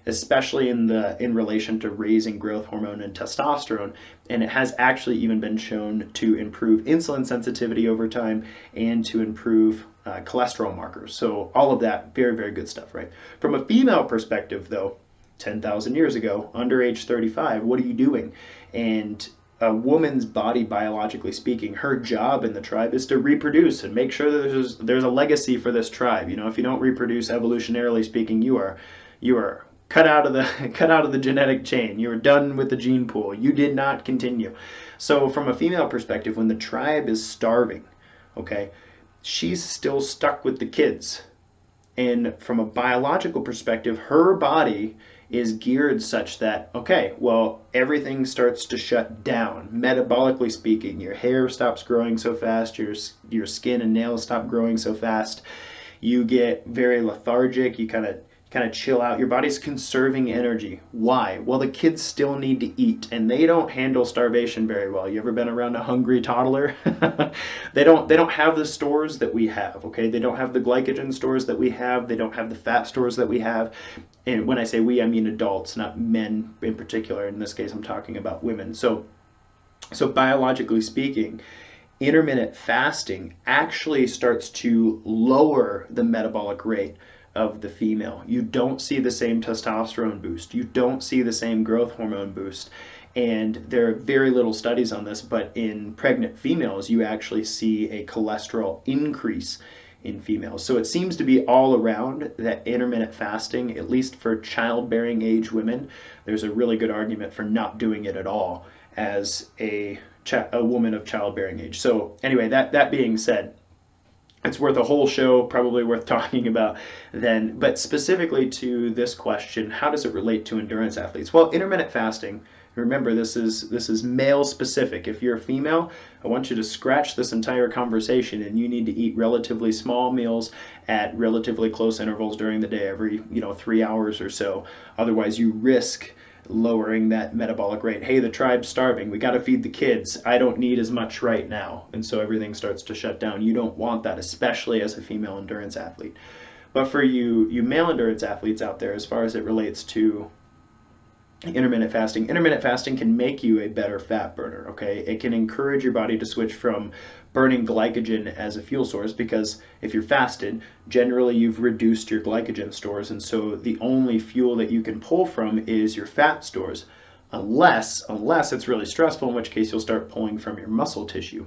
especially in relation to raising growth hormone and testosterone. And it has actually even been shown to improve insulin sensitivity over time and to improve cholesterol markers. So all of that, very, very good stuff, right? From a female perspective, though, 10,000 years ago, under age 35, what are you doing? And a woman's body, biologically speaking, her job in the tribe is to reproduce and make sure that there's a legacy for this tribe. You know, if you don't reproduce, evolutionarily speaking, you are cut out of the genetic chain. You're done with the gene pool. You did not continue. So from a female perspective, when the tribe is starving, okay, she's still stuck with the kids. And from a biological perspective, her body is geared such that, okay, well, everything starts to shut down. Metabolically speaking, your hair stops growing so fast, your skin and nails stop growing so fast. You get very lethargic. You kind of chill out. Your body's conserving energy. Why? Well, the kids still need to eat, and they don't handle starvation very well. You ever been around a hungry toddler? They don't have the stores that we have, okay? They don't have the glycogen stores that we have. They don't have the fat stores that we have. And when I say we, I mean adults, not men in particular. In this case, I'm talking about women. So biologically speaking, intermittent fasting actually starts to lower the metabolic rate of the female. You don't see the same testosterone boost. You don't see the same growth hormone boost. And there are very little studies on this, but in pregnant females, you actually see a cholesterol increase in females. So it seems to be all around that intermittent fasting, at least for childbearing age women, there's a really good argument for not doing it at all as a woman of childbearing age. So anyway, that being said, it's worth a whole show, probably worth talking about then. But specifically to this question, how does it relate to endurance athletes? Well, intermittent fasting, remember, this is male specific. If you're a female, I want you to scratch this entire conversation, and you need to eat relatively small meals at relatively close intervals during the day, every 3 hours or so. Otherwise, you risk lowering that metabolic rate. Hey, the tribe's starving. We got to feed the kids. I don't need as much right now. And so everything starts to shut down. You don't want that, especially as a female endurance athlete. But for you male endurance athletes out there, as far as it relates to intermittent fasting can make you a better fat burner, okay? It can encourage your body to switch from burning glycogen as a fuel source, because if you're fasted, generally you've reduced your glycogen stores, and so the only fuel that you can pull from is your fat stores, unless it's really stressful, in which case you'll start pulling from your muscle tissue.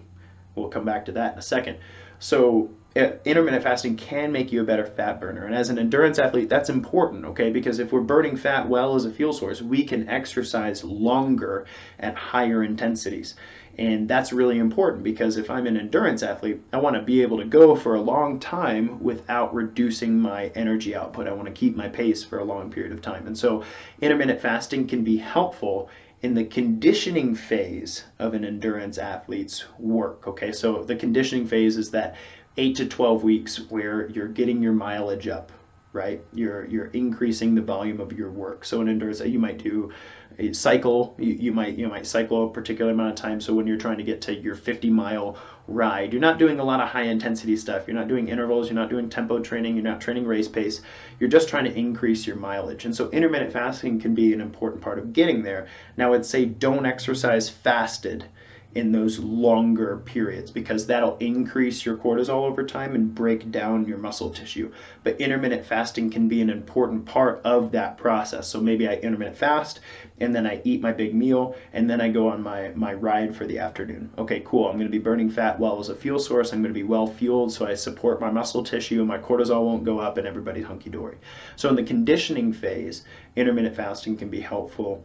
We'll come back to that in a second. So intermittent fasting can make you a better fat burner. And as an endurance athlete, that's important, okay? Because if we're burning fat well as a fuel source, we can exercise longer at higher intensities. And that's really important, because if I'm an endurance athlete, I want to be able to go for a long time without reducing my energy output. I want to keep my pace for a long period of time. And so intermittent fasting can be helpful in the conditioning phase of an endurance athlete's work, okay? So the conditioning phase is that 8 to 12 weeks where you're getting your mileage up, right? You're increasing the volume of your work. So in endurance, you might do a cycle. You might cycle a particular amount of time. So when you're trying to get to your 50-mile ride, you're not doing a lot of high intensity stuff. You're not doing intervals. You're not doing tempo training. You're not training race pace. You're just trying to increase your mileage. And so intermittent fasting can be an important part of getting there. Now, I'd say don't exercise fasted in those longer periods, because that'll increase your cortisol over time and break down your muscle tissue. But intermittent fasting can be an important part of that process. So maybe I intermittent fast, and then I eat my big meal, and then I go on my ride for the afternoon. Okay, cool. I'm going to be burning fat well as a fuel source. I'm going to be well fueled, so I support my muscle tissue, and my cortisol won't go up, and everybody's hunky-dory. So in the conditioning phase, intermittent fasting can be helpful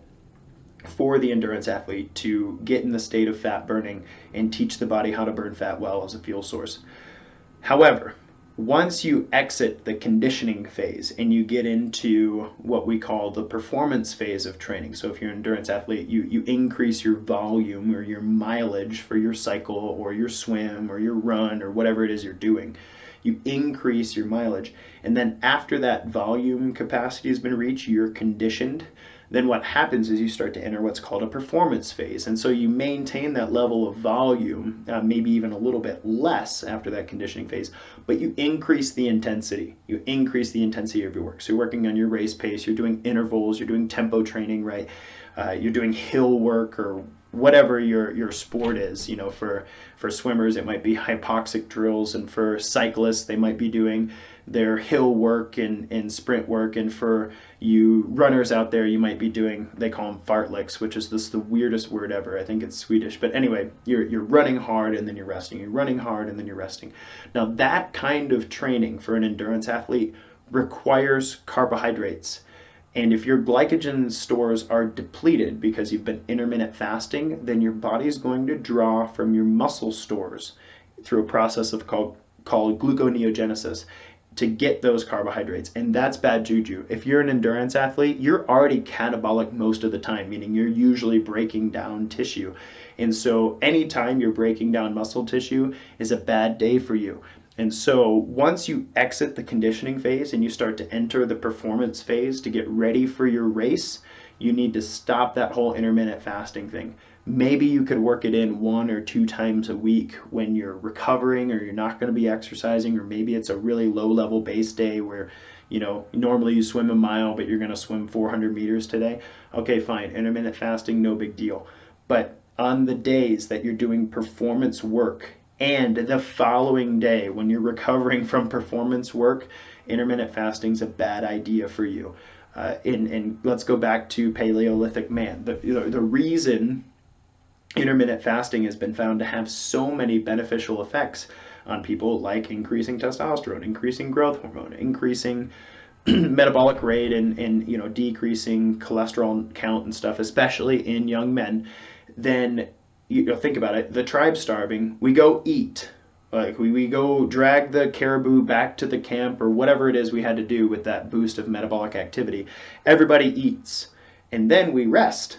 for the endurance athlete to get in the state of fat burning and teach the body how to burn fat well as a fuel source. However, once you exit the conditioning phase and you get into what we call the performance phase of training, so if you're an endurance athlete, you increase your volume or your mileage for your cycle or your swim or your run or whatever it is you're doing. You increase your mileage, and then after that volume capacity has been reached, you're conditioned. Then what happens is you start to enter what's called a performance phase. And so you maintain that level of volume, maybe even a little bit less after that conditioning phase, but you increase the intensity. You increase the intensity of your work. So you're working on your race pace, you're doing intervals, you're doing tempo training, right? You're doing hill work or whatever your sport is. You know, for swimmers, it might be hypoxic drills, and for cyclists, they might be doing their hill work and sprint work, and for you runners out there, you might be doing, they call them fartleks, which is the weirdest word ever. I think it's Swedish, but anyway, you're running hard and then you're resting. You're running hard and then you're resting. Now that kind of training for an endurance athlete requires carbohydrates. And if your glycogen stores are depleted because you've been intermittent fasting, then your body is going to draw from your muscle stores through a process called gluconeogenesis to get those carbohydrates. And that's bad juju. If you're an endurance athlete, you're already catabolic most of the time, meaning you're usually breaking down tissue. And so anytime you're breaking down muscle tissue is a bad day for you. And so once you exit the conditioning phase and you start to enter the performance phase to get ready for your race, you need to stop that whole intermittent fasting thing. Maybe you could work it in 1 or 2 times a week when you're recovering or you're not going to be exercising, or maybe it's a really low level base day where, you know, normally you swim a mile, but you're going to swim 400 meters today. Okay, fine. Intermittent fasting, no big deal. But on the days that you're doing performance work and the following day when you're recovering from performance work, intermittent fasting is a bad idea for you. And let's go back to Paleolithic man. The reason intermittent fasting has been found to have so many beneficial effects on people, like increasing testosterone, increasing growth hormone, increasing metabolic rate, and you know, decreasing cholesterol count and stuff, especially in young men, then you know, think about it. The tribe starving, we go eat. Like we go drag the caribou back to the camp or whatever it is we had to do with that boost of metabolic activity. Everybody eats, and then we rest.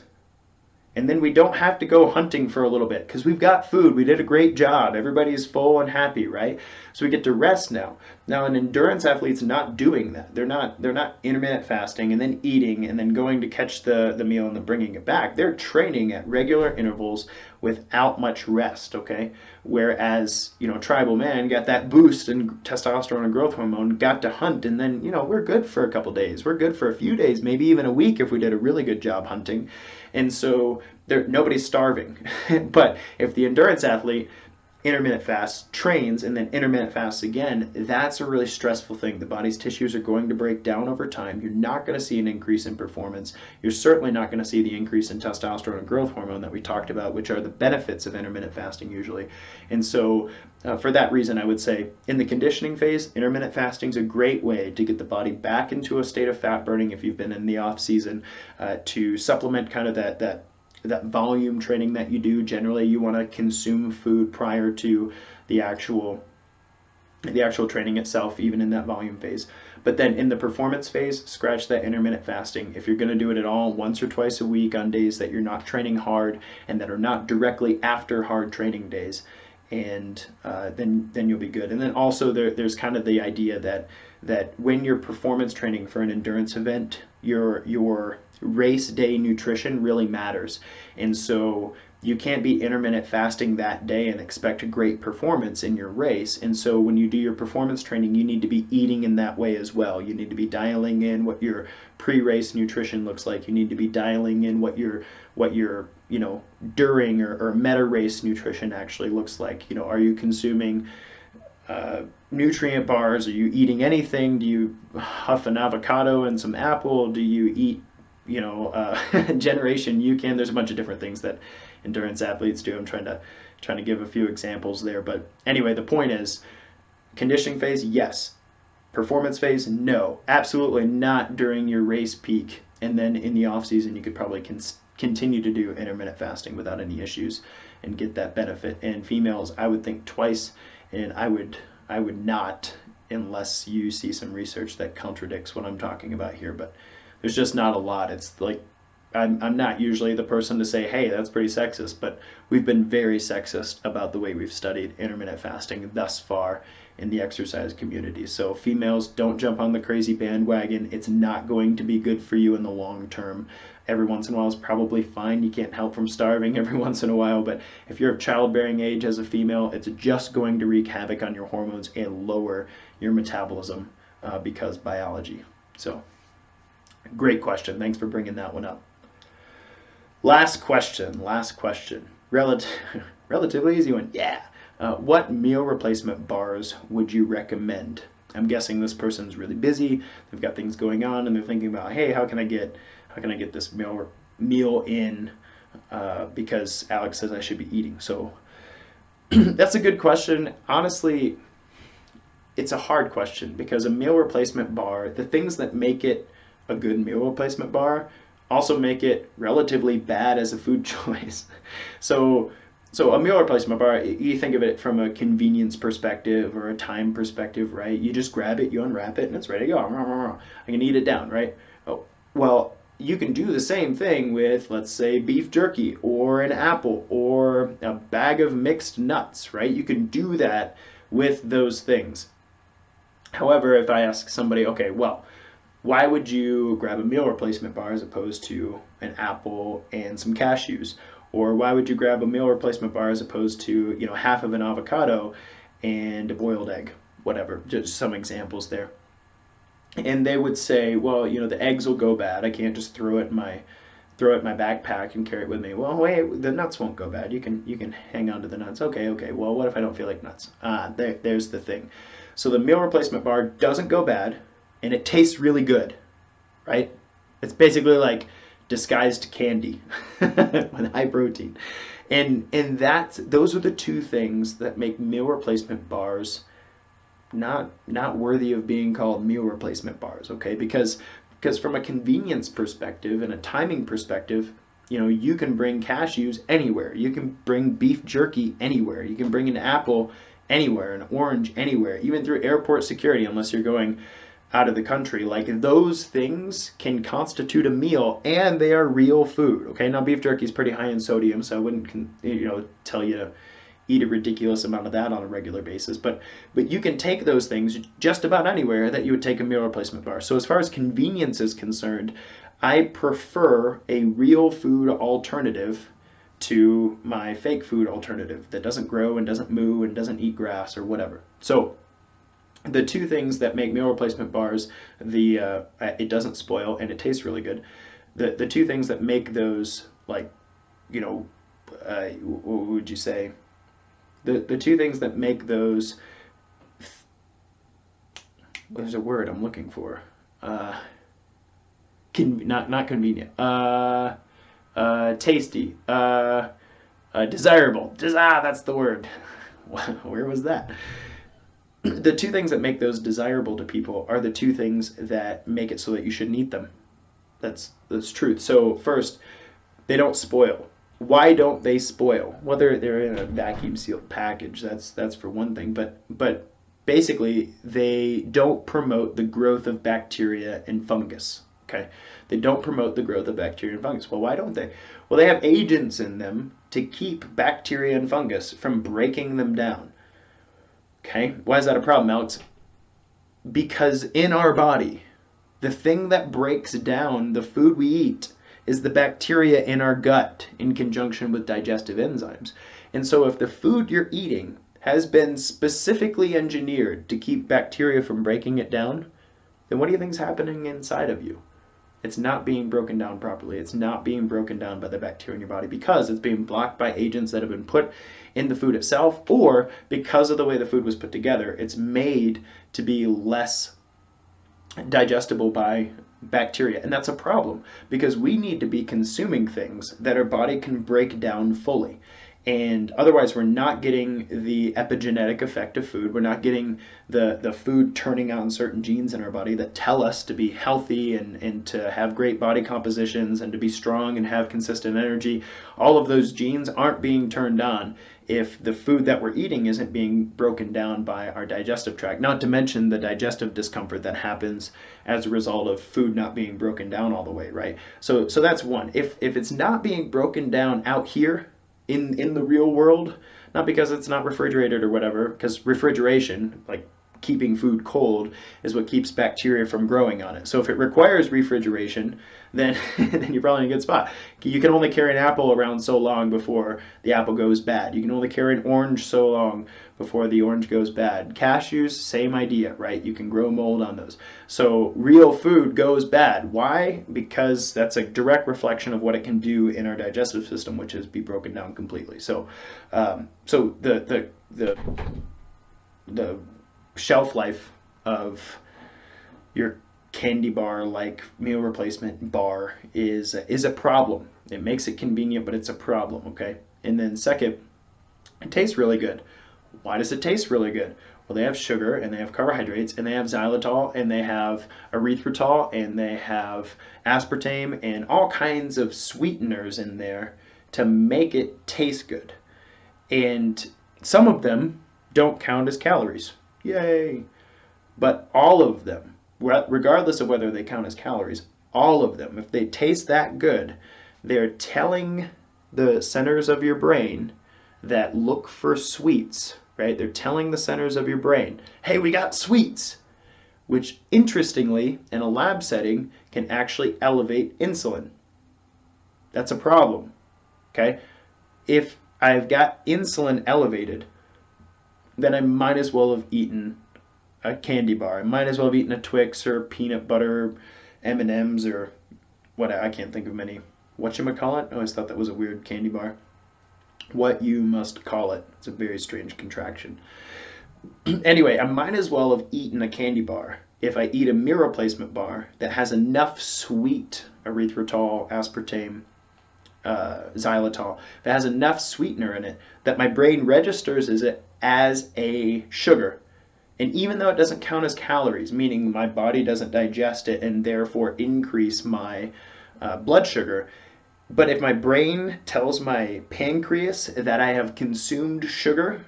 And then we don't have to go hunting for a little bit because we've got food. We did a great job. Everybody's full and happy, right? So we get to rest now. Now an endurance athlete's not doing that. They're not intermittent fasting and then eating and then going to catch the meal and then bringing it back. They're training at regular intervals without much rest, okay? Whereas, you know, tribal man got that boost in testosterone and growth hormone, got to hunt, and then, you know, we're good for a couple days. We're good for a few days, maybe even a week if we did a really good job hunting. And so nobody's starving. But if the endurance athlete intermittent fast, trains, and then intermittent fasts again, that's a really stressful thing. The body's tissues are going to break down over time. You're not going to see an increase in performance. You're certainly not going to see the increase in testosterone and growth hormone that we talked about, which are the benefits of intermittent fasting usually. And so for that reason, I would say in the conditioning phase, intermittent fasting is a great way to get the body back into a state of fat burning if you've been in the off season, to supplement kind of that volume training that you do. Generally, you want to consume food prior to the actual training itself, even in that volume phase. But then in the performance phase, scratch that intermittent fasting. If you're going to do it at all, once or twice a week on days that you're not training hard and that are not directly after hard training days, and then you'll be good. And then also there's kind of the idea that when you're performance training for an endurance event, your race day nutrition really matters. And so you can't be intermittent fasting that day and expect a great performance in your race. And so when you do your performance training, you need to be eating in that way as well. You need to be dialing in what your pre-race nutrition looks like. You need to be dialing in what your during or meta race nutrition actually looks like. Are you consuming nutrient bars? Are you eating anything? Do you huff an avocado and some apple? Do you eat Generation UCAN? There's a bunch of different things that endurance athletes do. I'm trying to give a few examples there, but anyway, the point is, conditioning phase, yes. Performance phase, no. Absolutely not during your race peak. And then in the off season, you could probably continue to do intermittent fasting without any issues and get that benefit. And females, I would think twice, and I would not, unless you see some research that contradicts what I'm talking about here. But there's just not a lot. It's like, I'm not usually the person to say, hey, that's pretty sexist, but we've been very sexist about the way we've studied intermittent fasting thus far in the exercise community. So females, don't jump on the crazy bandwagon. It's not going to be good for you in the long term. Every once in a while is probably fine. You can't help from starving every once in a while, but if you're of childbearing age as a female, it's just going to wreak havoc on your hormones and lower your metabolism because biology. So great question. Thanks for bringing that one up. Last question. Relatively easy one. Yeah. What meal replacement bars would you recommend? I'm guessing this person's really busy. They've got things going on, and they're thinking about, hey, how can I get this meal in? Because Alex says I should be eating. So that's a good question. Honestly, it's a hard question because a meal replacement bar, the things that make it a good meal replacement bar also make it relatively bad as a food choice. So a meal replacement bar, you think of it from a convenience perspective or a time perspective, right? You just grab it, you unwrap it, and it's ready to go. I can eat it down, right? Oh, well, you can do the same thing with, let's say, beef jerky or an apple or a bag of mixed nuts, right? You can do that with those things. However, if I ask somebody, okay, well, why would you grab a meal replacement bar as opposed to an apple and some cashews? Or why would you grab a meal replacement bar as opposed to, half of an avocado and a boiled egg? Whatever, just some examples there. And they would say, well, the eggs will go bad. I can't just throw it in my backpack and carry it with me. Well, wait, the nuts won't go bad. You can hang on to the nuts. Okay. Well, what if I don't feel like nuts? There's the thing. So the meal replacement bar doesn't go bad, and it tastes really good, right? It's basically like disguised candy with high protein. And those are the two things that make meal replacement bars not worthy of being called meal replacement bars, okay? Because from a convenience perspective and a timing perspective, you can bring cashews anywhere. You can bring beef jerky anywhere. You can bring an apple anywhere, an orange anywhere, even through airport security, unless you're going out of the country. Like, those things can constitute a meal, and they are real food. Okay, now beef jerky is pretty high in sodium, so I wouldn't tell you to eat a ridiculous amount of that on a regular basis, but you can take those things just about anywhere that you would take a meal replacement bar. So as far as convenience is concerned, I prefer a real food alternative to my fake food alternative that doesn't grow and doesn't moo and doesn't eat grass or whatever. So the two things that make meal replacement bars, it doesn't spoil and it tastes really good. The two things that make those, like, what would you say, The two things that make those, there's a word I'm looking for. Not convenient. Tasty. Desirable. That's the word. Where was that? The two things that make those desirable to people are the two things that make it so that you shouldn't eat them. That's truth. So first, they don't spoil. Why don't they spoil? Well, they're in a vacuum sealed package. That's for one thing. But basically, they don't promote the growth of bacteria and fungus. Okay, they don't promote the growth of bacteria and fungus. Well, why don't they? Well, they have agents in them to keep bacteria and fungus from breaking them down. Okay, why is that a problem, Alex? Because in our body, the thing that breaks down the food we eat is the bacteria in our gut in conjunction with digestive enzymes. And so if the food you're eating has been specifically engineered to keep bacteria from breaking it down, then what do you think is happening inside of you? It's not being broken down properly. It's not being broken down by the bacteria in your body because it's being blocked by agents that have been put in the food itself, or because of the way the food was put together, it's made to be less digestible by bacteria. And that's a problem because we need to be consuming things that our body can break down fully. And otherwise, we're not getting the epigenetic effect of food. We're not getting the food turning on certain genes in our body that tell us to be healthy and to have great body compositions and to be strong and have consistent energy. All of those genes aren't being turned on if the food that we're eating isn't being broken down by our digestive tract. Not to mention the digestive discomfort that happens as a result of food not being broken down all the way, right? So that's one. If it's not being broken down out here, in the real world, not because it's not refrigerated or whatever, because refrigeration, like keeping food cold, is what keeps bacteria from growing on it. So if it requires refrigeration, then you're probably in a good spot. You can only carry an apple around so long before the apple goes bad. You can only carry an orange so long before the orange goes bad. Cashews, same idea, right? You can grow mold on those. So real food goes bad. Why? Because that's a direct reflection of what it can do in our digestive system, which is be broken down completely. So the shelf life of your candy bar like meal replacement bar is a problem. It makes it convenient, but it's a problem, okay? And then second, it tastes really good. Why does it taste really good? Well, they have sugar and they have carbohydrates and they have xylitol and they have erythritol and they have aspartame and all kinds of sweeteners in there to make it taste good. And some of them don't count as calories. Yay! But all of them, regardless of whether they count as calories, all of them, if they taste that good, they're telling the centers of your brain that look for sweets, right? They're telling the centers of your brain, hey, we got sweets, which interestingly, in a lab setting, can actually elevate insulin. That's a problem, okay? If I've got insulin elevated, then I might as well have eaten a candy bar. I might as well have eaten a Twix or peanut butter M&Ms or what, I can't think of many. Whatchamacallit? I always thought that was a weird candy bar. What you must call it. It's a very strange contraction. Anyway, I might as well have eaten a candy bar if I eat a meal replacement bar that has enough sweet erythritol, aspartame, xylitol, that has enough sweetener in it that my brain registers it as a sugar. And even though it doesn't count as calories, meaning my body doesn't digest it and therefore increase my blood sugar, but if my brain tells my pancreas that I have consumed sugar,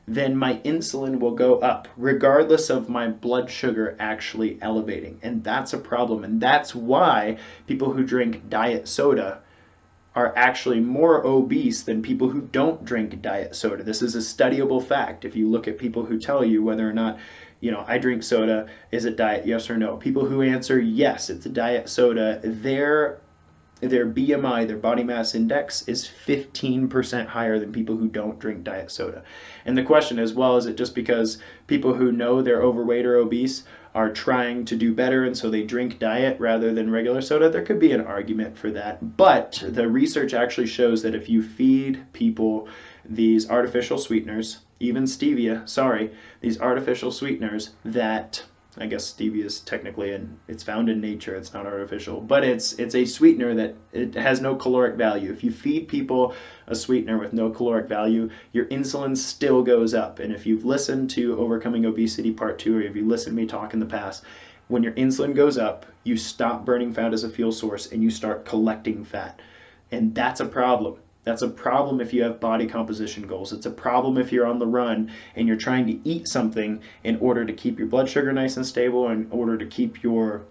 then my insulin will go up regardless of my blood sugar actually elevating. And that's a problem. And that's why people who drink diet soda are actually more obese than people who don't drink diet soda. This is a studyable fact. If you look at people who tell you whether or not, I drink soda, is it diet, yes or no? People who answer yes, it's a diet soda, their BMI, their body mass index, is 15% higher than people who don't drink diet soda. And the question is, well, is it just because people who know they're overweight or obese are trying to do better and so they drink diet rather than regular soda? There could be an argument for that. But the research actually shows that if you feed people these artificial sweeteners, even stevia, sorry, these artificial sweeteners that, I guess stevia is technically, it's found in nature, it's not artificial, but it's a sweetener that it has no caloric value. If you feed people a sweetener with no caloric value, your insulin still goes up. And if you've listened to Overcoming Obesity Part 2, or if you listened to me talk in the past, when your insulin goes up, you stop burning fat as a fuel source and you start collecting fat. And that's a problem. That's a problem if you have body composition goals. It's a problem if you're on the run and you're trying to eat something in order to keep your blood sugar nice and stable, in order to keep your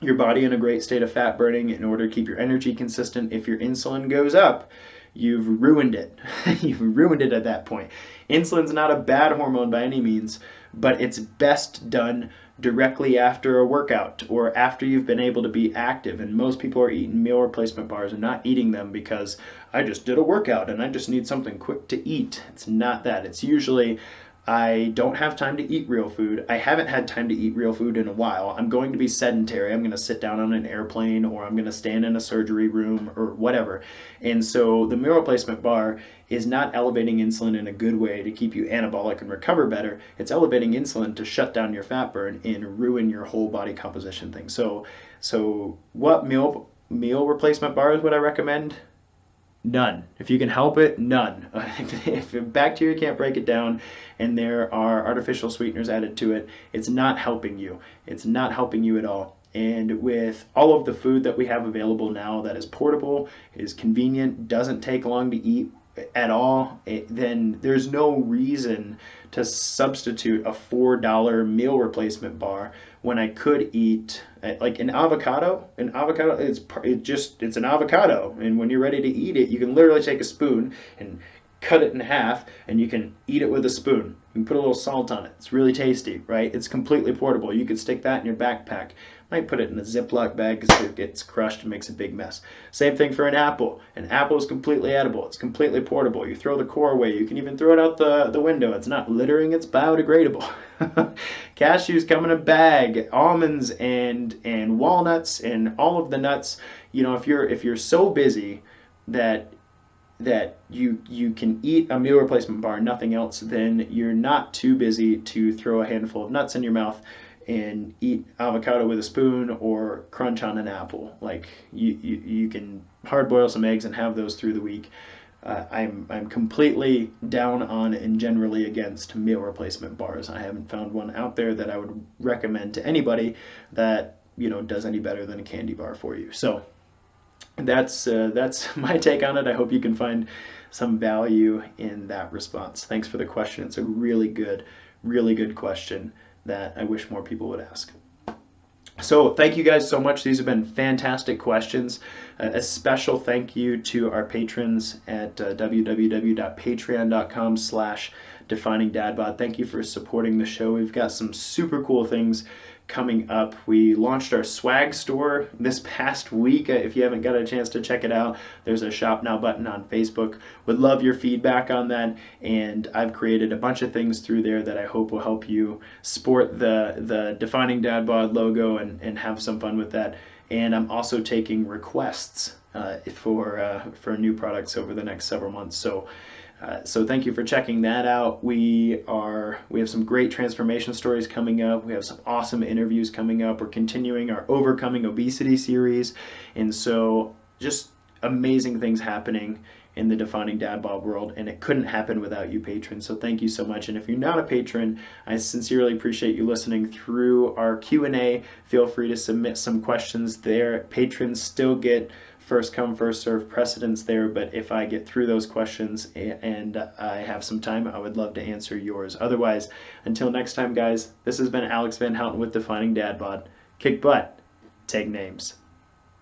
body in a great state of fat burning, in order to keep your energy consistent. If your insulin goes up, you've ruined it. You've ruined it at that point. Insulin's not a bad hormone by any means, but it's best done directly after a workout or after you've been able to be active. And most people are eating meal replacement bars and not eating them because I just did a workout and I just need something quick to eat. It's not that. It's usually I don't have time to eat real food. I haven't had time to eat real food in a while. I'm going to be sedentary. I'm going to sit down on an airplane, or I'm going to stand in a surgery room or whatever. And so the meal replacement bar is not elevating insulin in a good way to keep you anabolic and recover better. It's elevating insulin to shut down your fat burn and ruin your whole body composition thing. So what meal replacement bars would I recommend? None. If you can help it, none. If bacteria can't break it down and there are artificial sweeteners added to it, it's not helping you. It's not helping you at all. And with all of the food that we have available now that is portable, is convenient, doesn't take long to eat at all, then there's no reason to substitute a $4 meal replacement bar when I could eat like an avocado. An avocado, it's an avocado, and when you're ready to eat it, you can literally take a spoon and cut it in half, and you can eat it with a spoon. You can put a little salt on it. It's really tasty, right? It's completely portable. You could stick that in your backpack. Might put it in a Ziploc bag because it gets crushed and makes a big mess. Same thing for an apple. An apple is completely edible. It's completely portable. You throw the core away. You can even throw it out the window. It's not littering. It's biodegradable. Cashews come in a bag. Almonds and walnuts and all of the nuts. You know, if you're so busy that you can eat a meal replacement bar, nothing else, then you're not too busy to throw a handful of nuts in your mouth and eat avocado with a spoon or crunch on an apple. Like you can hard boil some eggs and have those through the week. I'm completely down on and generally against meal replacement bars. I haven't found one out there that I would recommend to anybody that, you know, does any better than a candy bar for you. So that's my take on it. I hope you can find some value in that response. Thanks for the question. It's a really good question that I wish more people would ask. So thank you guys so much. These have been fantastic questions. A special thank you to our patrons at www.patreon.com/definingdadbod. Thank you for supporting the show. We've got some super cool things coming up. We launched our swag store this past week. If you haven't got a chance to check it out, there's a Shop Now button on Facebook. Would love your feedback on that, and I've created a bunch of things through there that I hope will help you sport the Defining Dad Bod logo and have some fun with that. And I'm also taking requests for new products over the next several months. So thank you for checking that out. We have some great transformation stories coming up. We have some awesome interviews coming up. We're continuing our Overcoming Obesity series. And so just amazing things happening in the Defining Dad Bod world, and it couldn't happen without you patrons. So thank you so much. And if you're not a patron, I sincerely appreciate you listening through our Q&A. Feel free to submit some questions there. Patrons still get first come, first serve precedence there, but if I get through those questions and I have some time, I would love to answer yours. Otherwise, until next time, guys, this has been Alex Van Houten with Defining Dad Bod. Kick butt, take names.